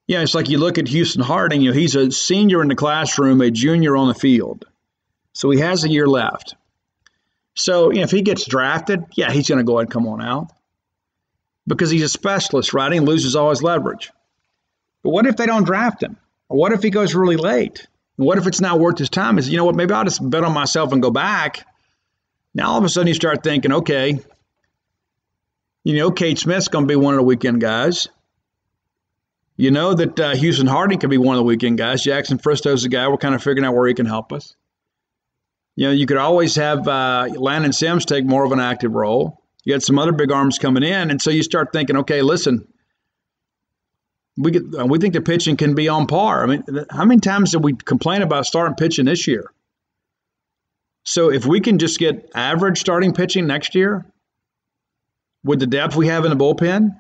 [SPEAKER 1] Yeah, it's like you look at Houston Harding, he's a senior in the classroom, a junior on the field. So he has a year left. So if he gets drafted, yeah, he's going to go ahead and come on out because he's a specialist, right? He loses all his leverage. But what if they don't draft him? Or what if he goes really late? What if it's not worth his time? Is, what, maybe I'll just bet on myself and go back. Now all of a sudden you start thinking, okay, Cade Smith's going to be one of the weekend guys. You know that Houston Harding could be one of the weekend guys. Jackson Fristo's the guy. We're kind of figuring out where he can help us. You could always have Landon Sims take more of an active role. You got some other big arms coming in. And so you start thinking, okay, listen, we think the pitching can be on par. I mean, how many times did we complain about starting pitching this year? So if we can just get average starting pitching next year with the depth we have in the bullpen,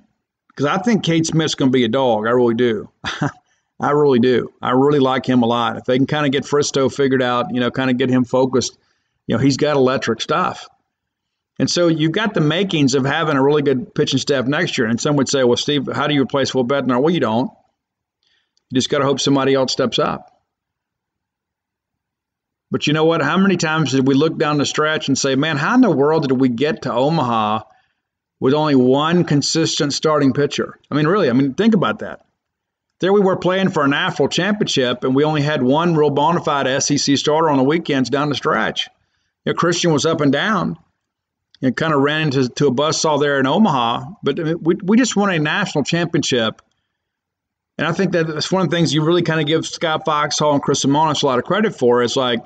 [SPEAKER 1] because I think Cade Smith's going to be a dog. I really do. I really do. I really like him a lot. If they can kind of get Fristo figured out, kind of get him focused, he's got electric stuff. And so you've got the makings of having a really good pitching staff next year. And some would say, well, Steve, how do you replace Will Bednar? Well, you don't. You just got to hope somebody else steps up. But you know what? How many times did we look down the stretch and say, man, how in the world did we get to Omaha with only one consistent starting pitcher? I mean, really, think about that. There we were playing for a national championship, and we only had one real bona fide SEC starter on the weekends down the stretch. Christian was up and down and kind of ran into a buzzsaw there in Omaha. But we just won a national championship. And I think that's one of the things you really kind of give Scott Foxhall and Chris Simonis a lot of credit for. Is like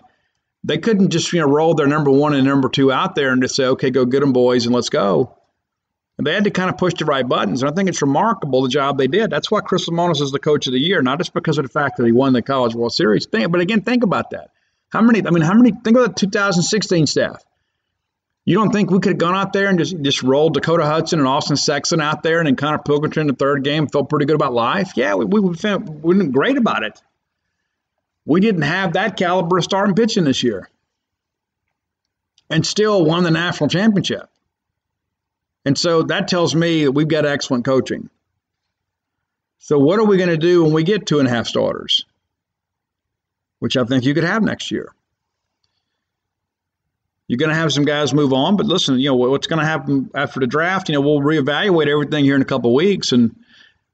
[SPEAKER 1] they couldn't just roll their number one and number two out there and just say, okay, go get them, boys, and let's go. And they had to kind of push the right buttons. And I think it's remarkable the job they did. That's why Chris Simonis is the coach of the year, not just because of the fact that he won the College World Series thing. But again, think about that. How many, think about the 2016 staff. You don't think we could have gone out there and just rolled Dakota Hudson and Austin Sexton out there and then Connor Pilkington in the third game, felt pretty good about life? Yeah, we felt great about it. We didn't have that caliber of starting pitching this year and still won the national championship. And so that tells me that we've got excellent coaching. So what are we going to do when we get 2.5 starters, which I think you could have next year? You're going to have some guys move on, but listen, what's going to happen after the draft? We'll reevaluate everything here in a couple of weeks. And,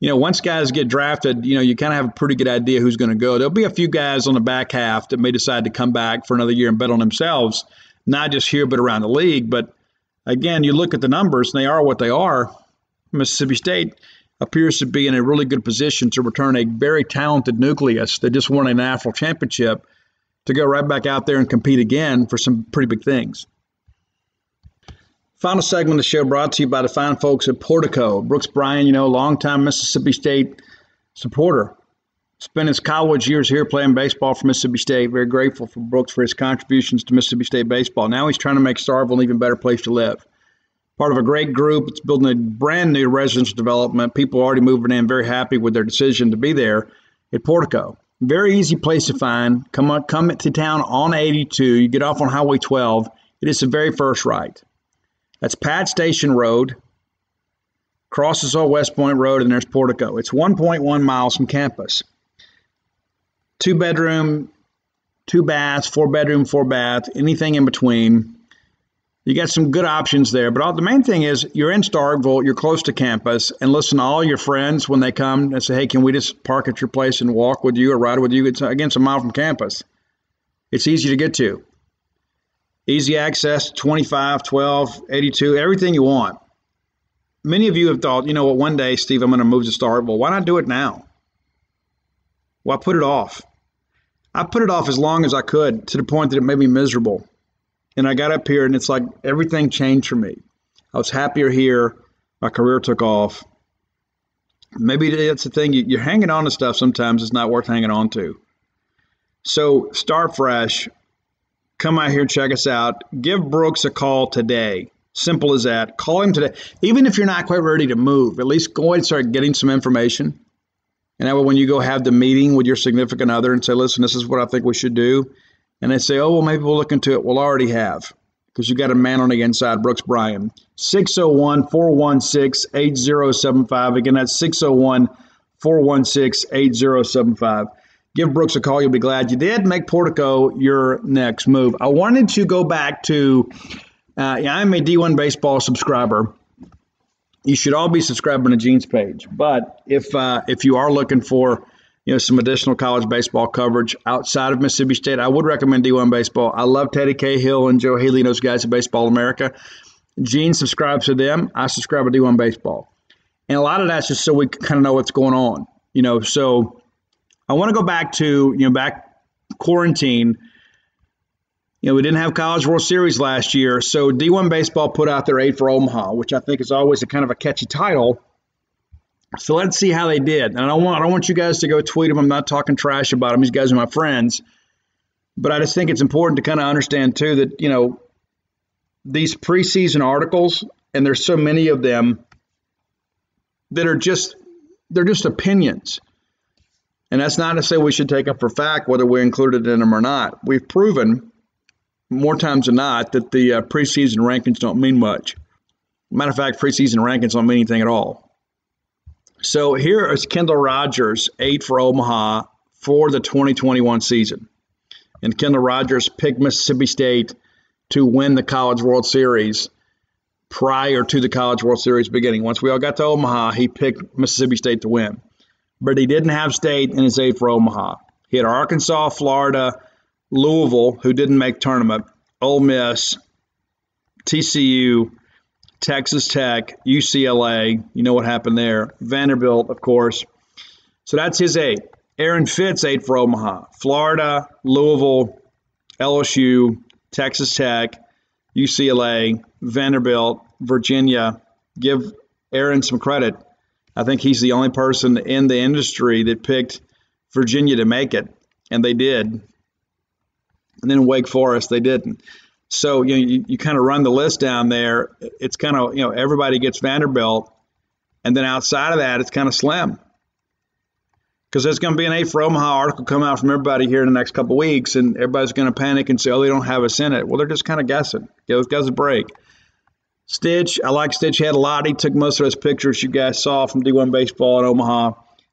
[SPEAKER 1] once guys get drafted, you kind of have a pretty good idea who's going to go. There'll be a few guys on the back half that may decide to come back for another year and bet on themselves, not just here, but around the league. But again, you look at the numbers, and they are what they are. Mississippi State appears to be in a really good position to return a very talented nucleus that just won a national championship to go right back out there and compete again for some pretty big things. Final segment of the show brought to you by the fine folks at Portico. Brooks Bryan, longtime Mississippi State supporter. Spent his college years here playing baseball for Mississippi State. Very grateful for Brooks for his contributions to Mississippi State baseball. Now he's trying to make Starkville an even better place to live. Part of a great group. It's building a brand new residential development. People are already moving in, very happy with their decision to be there at Portico. Very easy place to find. Come to town on 82. You get off on Highway 12. It is the very first right. That's Pat Station Road. Crosses on West Point Road, and there's Portico. It's 1.1 miles from campus. 2-bedroom, 2 baths, 4-bedroom, 4-bath, anything in between. You got some good options there. But the main thing is you're in Starkville, you're close to campus, and listen to all your friends when they come and say, hey, can we just park at your place and walk with you or ride with you? It's a mile from campus. It's easy to get to. Easy access, 25, 12, 82, everything you want. Many of you have thought, one day, Steve, I'm going to move to Starkville. Why not do it now? Well, I put it off. I put it off as long as I could to the point that it made me miserable. And I got up here, and it's like everything changed for me. I was happier here. My career took off. Maybe that's the thing. You're hanging on to stuff sometimes it's not worth hanging on to. So start fresh. Come out here, check us out. Give Brooks a call today. Simple as that. Call him today. Even if you're not quite ready to move, at least go ahead and start getting some information. And that way when you go have the meeting with your significant other and say, listen, this is what I think we should do. And they say, oh, well, maybe we'll look into it. We'll already have. because you got a man on the inside, Brooks Bryan. 601-416-8075. Again, that's 601-416-8075. Give Brooks a call. You'll be glad you did. Make Portico your next move. I wanted to go back to, I'm a D1 baseball subscriber. You should all be subscribing to Gene's page. But if you are looking for some additional college baseball coverage outside of Mississippi State, I would recommend D1 baseball. I love Teddy Cahill and Joe Healy and those guys at Baseball America. Gene subscribes to them. I subscribe to D1 baseball. And a lot of that's just so we kind of know what's going on. So I want to go back to, back quarantine. We didn't have College World Series last year. So D1 baseball put out their 8 for Omaha, which I think is always a kind of a catchy title. So let's see how they did. And I don't want you guys to go tweet them. I'm not talking trash about them. These guys are my friends. But I just think it's important to kind of understand, too, that, these preseason articles, and there's so many of them that are they're just opinions. And that's not to say we should take them for fact whether we included in them or not. We've proven more times than not that the preseason rankings don't mean much. Matter of fact, preseason rankings don't mean anything at all. So here is Kendall Rogers, 8 for Omaha for the 2021 season. And Kendall Rogers picked Mississippi State to win the College World Series prior to the College World Series beginning. Once we all got to Omaha, he picked Mississippi State to win. But he didn't have State in his 8 for Omaha. He had Arkansas, Florida, Louisville, who didn't make tournament, Ole Miss, TCU, Texas Tech, UCLA, you know what happened there, Vanderbilt, of course. So that's his 8. Aaron Fitz, 8 for Omaha, Florida, Louisville, LSU, Texas Tech, UCLA, Vanderbilt, Virginia. Give Aaron some credit. I think he's the only person in the industry that picked Virginia to make it, and they did. And then Wake Forest, they didn't. So you kind of run the list down there. It's kind of, everybody gets Vanderbilt, and then outside of that, it's kind of slim. Because there's going to be an 8 for Omaha article come out from everybody here in the next couple of weeks, and everybody's going to panic and say, oh, they don't have us in it. Well, they're just kind of guessing. Give those guys a break. Stitch, I like Stitch. He had a lot. He took most of those pictures you guys saw from D1 Baseball in Omaha.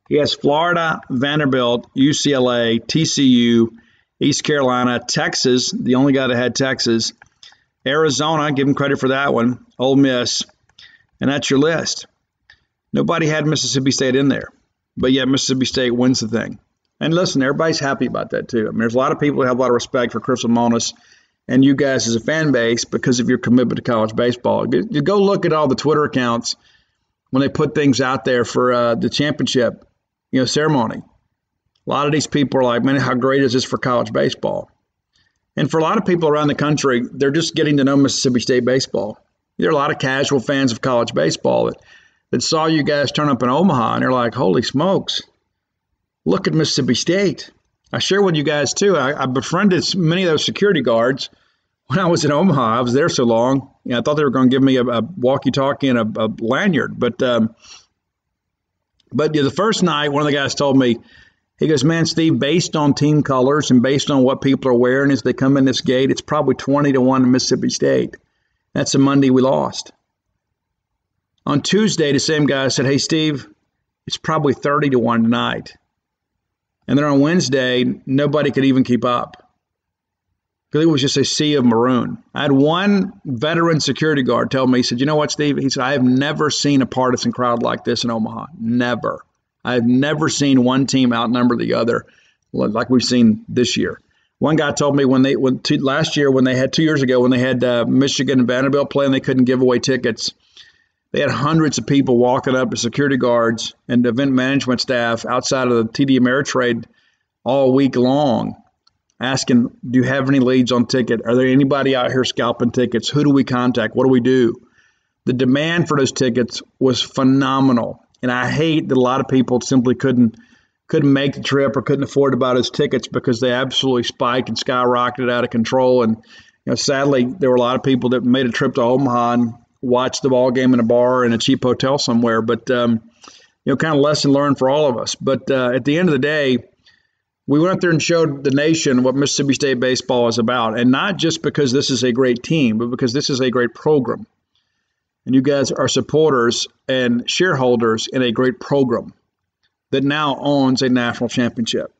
[SPEAKER 1] He has Florida, Vanderbilt, UCLA, TCU, East Carolina, Texas, the only guy that had Texas, Arizona, give him credit for that one, Ole Miss, and that's your list. Nobody had Mississippi State in there, but yet Mississippi State wins the thing. And listen, everybody's happy about that too. I mean, there's a lot of people who have a lot of respect for Chris Lemonis and you guys as a fan base because of your commitment to college baseball. You go look at all the Twitter accounts when they put things out there for the championship, ceremony. A lot of these people are like, man, how great is this for college baseball? And for a lot of people around the country, they're just getting to know Mississippi State baseball. There are a lot of casual fans of college baseball that saw you guys turn up in Omaha, and they're like, holy smokes, look at Mississippi State. I share with you guys, too. I befriended many of those security guards when I was in Omaha. I was there so long. I thought they were going to give me a walkie-talkie and a lanyard. But the first night, one of the guys told me, he goes, man, Steve, based on team colors and based on what people are wearing as they come in this gate, it's probably 20-1 to Mississippi State. That's a Monday we lost. On Tuesday, the same guy said, hey, Steve, it's probably 30-1 tonight. And then on Wednesday, nobody could even keep up. Because it was just a sea of maroon. I had one veteran security guard tell me, he said, you know what, Steve? He said, I have never seen a partisan crowd like this in Omaha. Never. I've never seen one team outnumber the other like we've seen this year. One guy told me last year, 2 years ago, when they had Michigan and Vanderbilt play and they couldn't give away tickets, they had hundreds of people walking up to security guards and event management staff outside of the TD Ameritrade all week long asking, do you have any leads on ticket? Are there anybody out here scalping tickets? Who do we contact? What do we do? The demand for those tickets was phenomenal. And I hate that a lot of people simply couldn't make the trip or couldn't afford to buy those tickets because they absolutely spiked and skyrocketed out of control. And sadly, there were a lot of people that made a trip to Omaha and watched the ball game in a bar in a cheap hotel somewhere. But kind of lesson learned for all of us. But at the end of the day, we went up there and showed the nation what Mississippi State baseball is about. And not just because this is a great team, but because this is a great program. And you guys are supporters and shareholders in a great program that now owns a national championship.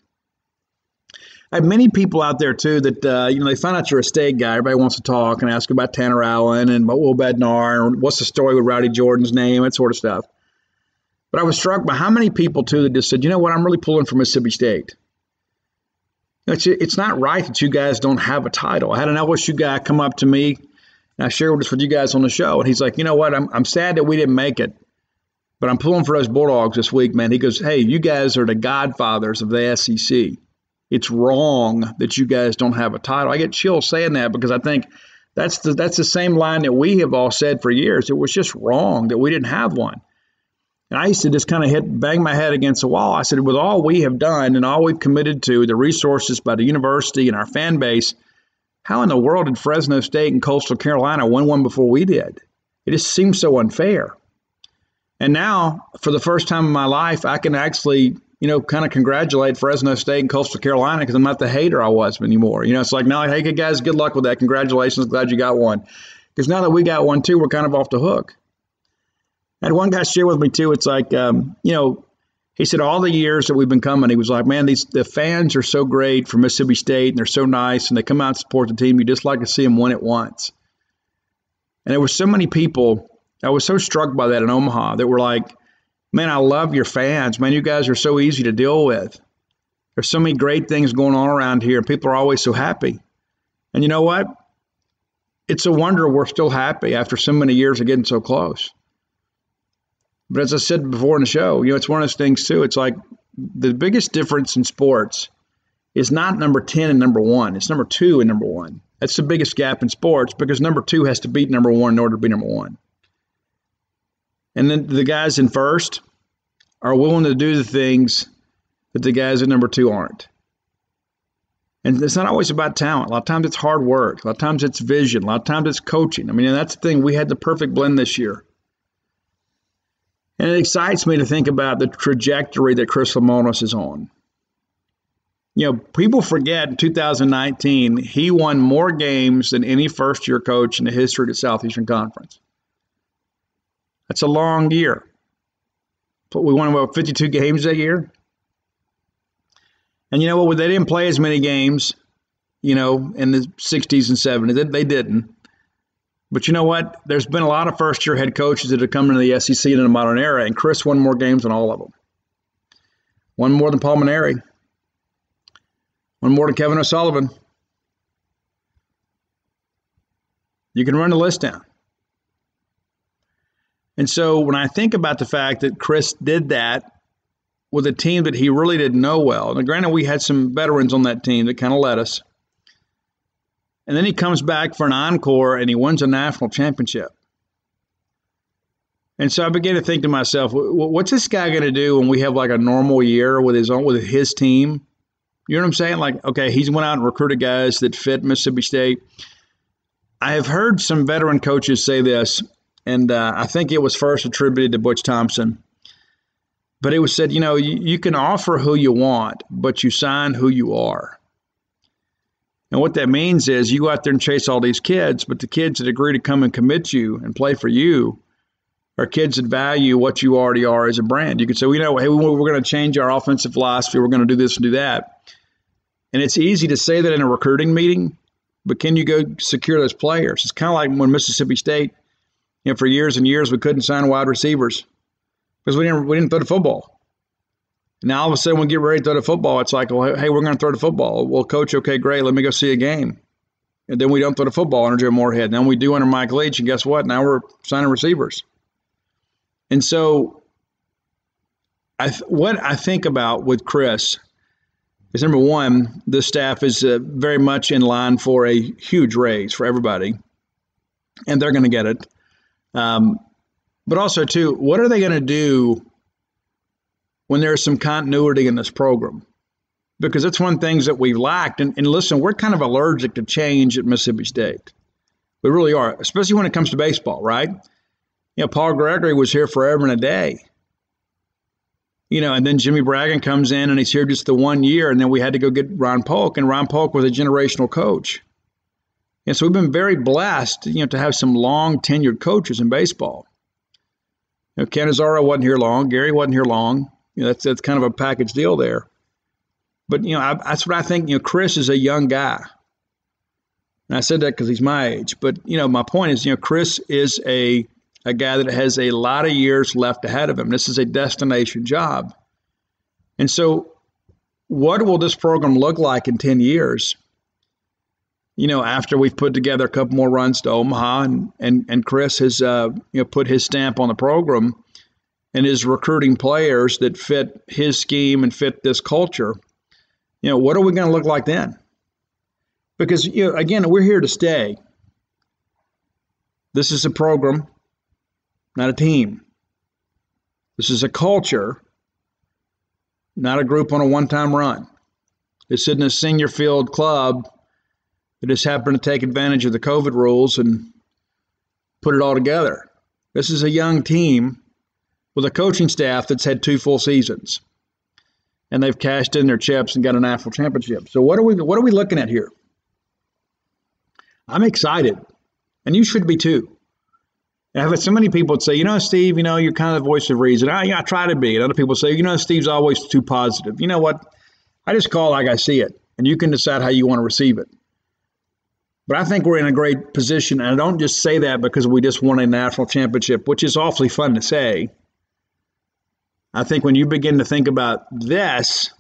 [SPEAKER 1] I have many people out there, too, that, they find out you're a state guy. Everybody wants to talk and ask about Tanner Allen and about Will Bednar and what's the story with Rowdy Jordan's name, that sort of stuff. But I was struck by how many people, too, that just said, you know what, I'm really pulling for Mississippi State. It's not right that you guys don't have a title. I had an LSU guy come up to me, and I shared this with you guys on the show, and he's like, you know what, I'm sad that we didn't make it, but I'm pulling for those Bulldogs this week, man. He goes, hey, you guys are the godfathers of the SEC. It's wrong that you guys don't have a title. I get chills saying that because I think that's the same line that we have all said for years. It was just wrong that we didn't have one. And I used to just kind of bang my head against the wall. I said, with all we have done and all we've committed to, the resources by the university and our fan base, how in the world did Fresno State and Coastal Carolina win one before we did? It just seems so unfair. And now, for the first time in my life, I can actually, kind of congratulate Fresno State and Coastal Carolina because I'm not the hater I was anymore. It's like, now, hey, guys, good luck with that. Congratulations. Glad you got one. Because now that we got one, too, we're kind of off the hook. I had one guy share with me, too. It's like, he said all the years that we've been coming, he was like, man, the fans are so great for Mississippi State, and they're so nice, and they come out and support the team. You just like to see them win it once. And there were so many people, I was so struck by that in Omaha, that were like, man, I love your fans. Man, you guys are so easy to deal with. There's so many great things going on around here, and people are always so happy. And you know what? It's a wonder we're still happy after so many years of getting so close. But as I said before in the show, it's one of those things, too. It's like the biggest difference in sports is not number 10 and number 1. It's number 2 and number 1. That's the biggest gap in sports because number 2 has to beat number 1 in order to be number 1. And then the guys in first are willing to do the things that the guys at number 2 aren't. And it's not always about talent. A lot of times it's hard work. A lot of times it's vision. A lot of times it's coaching. I mean, that's the thing. We had the perfect blend this year. And it excites me to think about the trajectory that Chris Lemonis is on. People forget in 2019, he won more games than any first-year coach in the history of the Southeastern Conference. That's a long year. But we won about 52 games that year. And you know what? They didn't play as many games, in the 60s and 70s. They didn't. But you know what? There's been a lot of first-year head coaches that have come into the SEC in the modern era, and Chris won more games than all of them. One more than Paul Maneri. One more than Kevin O'Sullivan. You can run the list down. And so when I think about the fact that Chris did that with a team that he really didn't know well, now granted we had some veterans on that team that kind of led us, and then he comes back for an encore and he wins a national championship. And so I began to think to myself, what's this guy going to do when we have like a normal year with his team? You know what I'm saying? Like, okay, he's went out and recruited guys that fit Mississippi State. I have heard some veteran coaches say this, and I think it was first attributed to Butch Thompson. But it was said, you can offer who you want, but you sign who you are. And what that means is you go out there and chase all these kids, but the kids that agree to come and commit you and play for you are kids that value what you already are as a brand. You could say, hey, we're going to change our offensive philosophy. We're going to do this and do that. And it's easy to say that in a recruiting meeting, but can you go secure those players? It's kind of like when Mississippi State, for years and years, we couldn't sign wide receivers because we didn't throw the football. Now, all of a sudden, we get ready to throw the football. It's like, well, hey, we're going to throw the football. Well, coach, okay, great. Let me go see a game. And then we don't throw the football under Joe Moorhead. Then we do under Mike Leach. And guess what? Now we're signing receivers. And so what I think about with Chris is, number one, the staff is very much in line for a huge raise for everybody. And they're going to get it. But also, too, what are they going to do when there's some continuity in this program? Because that's one of the things that we've lacked. And listen, we're kind of allergic to change at Mississippi State. We really are, especially when it comes to baseball, right? Paul Gregory was here forever and a day. And then Jimmy Bragan comes in and he's here just the 1 year, and then we had to go get Ron Polk, and Ron Polk was a generational coach. And so we've been very blessed, to have some long tenured coaches in baseball. Ken Azzaro wasn't here long. Gary wasn't here long. That's kind of a package deal there. But, that's what I think. Chris is a young guy. And I said that because he's my age. But, my point is, Chris is a guy that has a lot of years left ahead of him. This is a destination job. And so what will this program look like in 10 years? After we've put together a couple more runs to Omaha and Chris has, put his stamp on the program and is recruiting players that fit his scheme and fit this culture, what are we going to look like then? Because, again, we're here to stay. This is a program, not a team. This is a culture, not a group on a one-time run. This isn't a senior field club that just happened to take advantage of the COVID rules and put it all together. This is a young team with a coaching staff that's had 2 full seasons, and they've cashed in their chips and got a national championship. So what are we looking at here? I'm excited, and you should be too. I've had so many people that say, Steve, you're kind of the voice of reason. I try to be. And other people say, Steve's always too positive. You know what? I just call it like I see it, and you can decide how you want to receive it. But I think we're in a great position, and I don't just say that because we just won a national championship, which is awfully fun to say. I think when you begin to think about this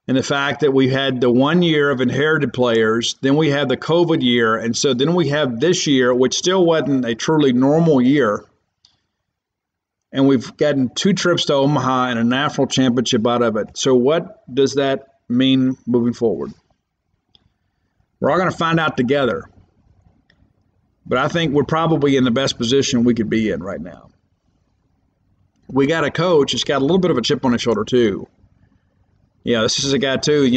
[SPEAKER 1] and the fact that we had the 1 year of inherited players, then we had the COVID year, and so then we have this year, which still wasn't a truly normal year, and we've gotten 2 trips to Omaha and a national championship out of it. So what does that mean moving forward? We're all going to find out together. But I think we're probably in the best position we could be in right now. We got a coach that's got a little bit of a chip on his shoulder, too. This is a guy, too,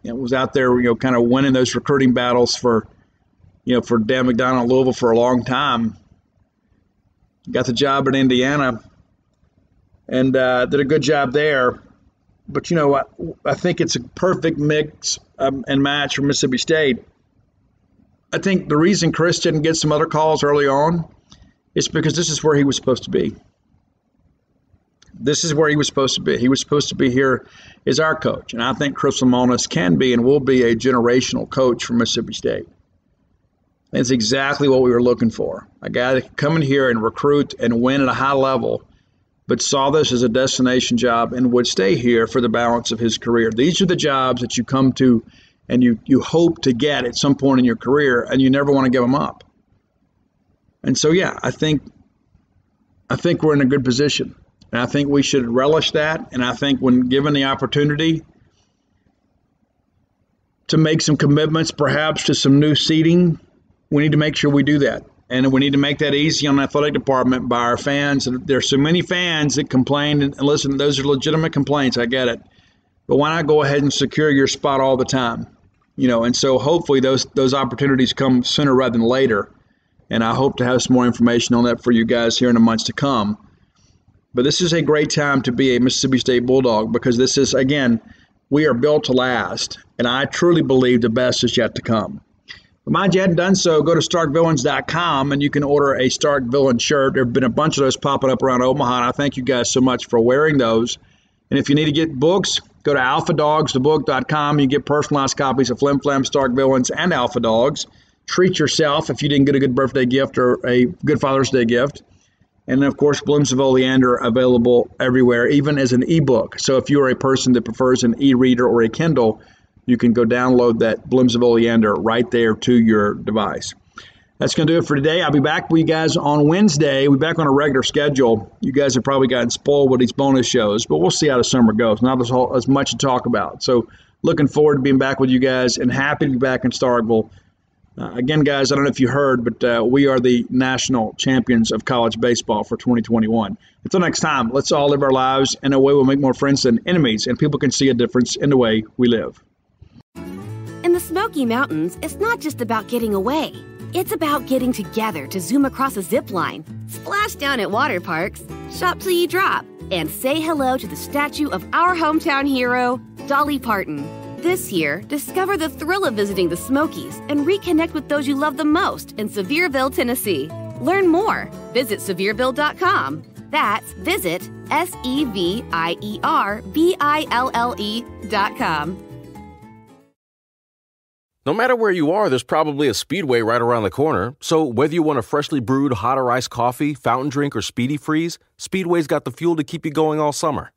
[SPEAKER 1] that was out there, kind of winning those recruiting battles for Dan McDonald in Louisville for a long time. Got the job in Indiana and did a good job there. But, I think it's a perfect mix and match for Mississippi State. I think the reason Chris didn't get some other calls early on is because this is where he was supposed to be. This is where he was supposed to be. He was supposed to be here as our coach. And I think Chris Lemonis can be and will be a generational coach for Mississippi State. That's exactly what we were looking for. A guy that could come in here and recruit and win at a high level, but saw this as a destination job and would stay here for the balance of his career. These are the jobs that you come to and you hope to get at some point in your career, and you never want to give them up. And so, I think we're in a good position. And I think we should relish that. And I think when given the opportunity to make some commitments, perhaps to some new seating, we need to make sure we do that. And we need to make that easy on the athletic department by our fans. And there's so many fans that complain. And listen, those are legitimate complaints. I get it. But why not go ahead and secure your spot all the time? And so hopefully those opportunities come sooner rather than later. And I hope to have some more information on that for you guys here in the months to come. But this is a great time to be a Mississippi State Bulldog because this is, again, we are built to last. And I truly believe the best is yet to come. Remind you, hadn't done so, go to StarkVillains.com and you can order a Stark Villain shirt. There have been a bunch of those popping up around Omaha, and I thank you guys so much for wearing those. And if you need to get books, go to AlphaDogsTheBook.com. You get personalized copies of Flim Flam, Stark Villains, and Alpha Dogs. Treat yourself if you didn't get a good birthday gift or a good Father's Day gift. And, of course, Blooms of Oleander available everywhere, even as an ebook. So if you're a person that prefers an e-reader or a Kindle, you can go download that Blooms of Oleander right there to your device. That's going to do it for today. I'll be back with you guys on Wednesday. We'll be back on a regular schedule. You guys have probably gotten spoiled with these bonus shows, but we'll see how the summer goes. Not as much to talk about. So looking forward to being back with you guys and happy to be back in Starkville. Again, guys, I don't know if you heard, but we are the national champions of college baseball for 2021. Until next time, let's all live our lives in a way we'll make more friends than enemies, and people can see a difference in the way we live.
[SPEAKER 3] In the Smoky Mountains, it's not just about getting away. It's about getting together to zoom across a zip line, splash down at water parks, shop till you drop, and say hello to the statue of our hometown hero, Dolly Parton. This year, discover the thrill of visiting the Smokies and reconnect with those you love the most in Sevierville, Tennessee. Learn more. Visit Sevierville.com. That's visit SEVIERVILLE.com.
[SPEAKER 4] No matter where you are, there's probably a Speedway right around the corner. So whether you want a freshly brewed hot or iced coffee, fountain drink, or speedy freeze, Speedway's got the fuel to keep you going all summer.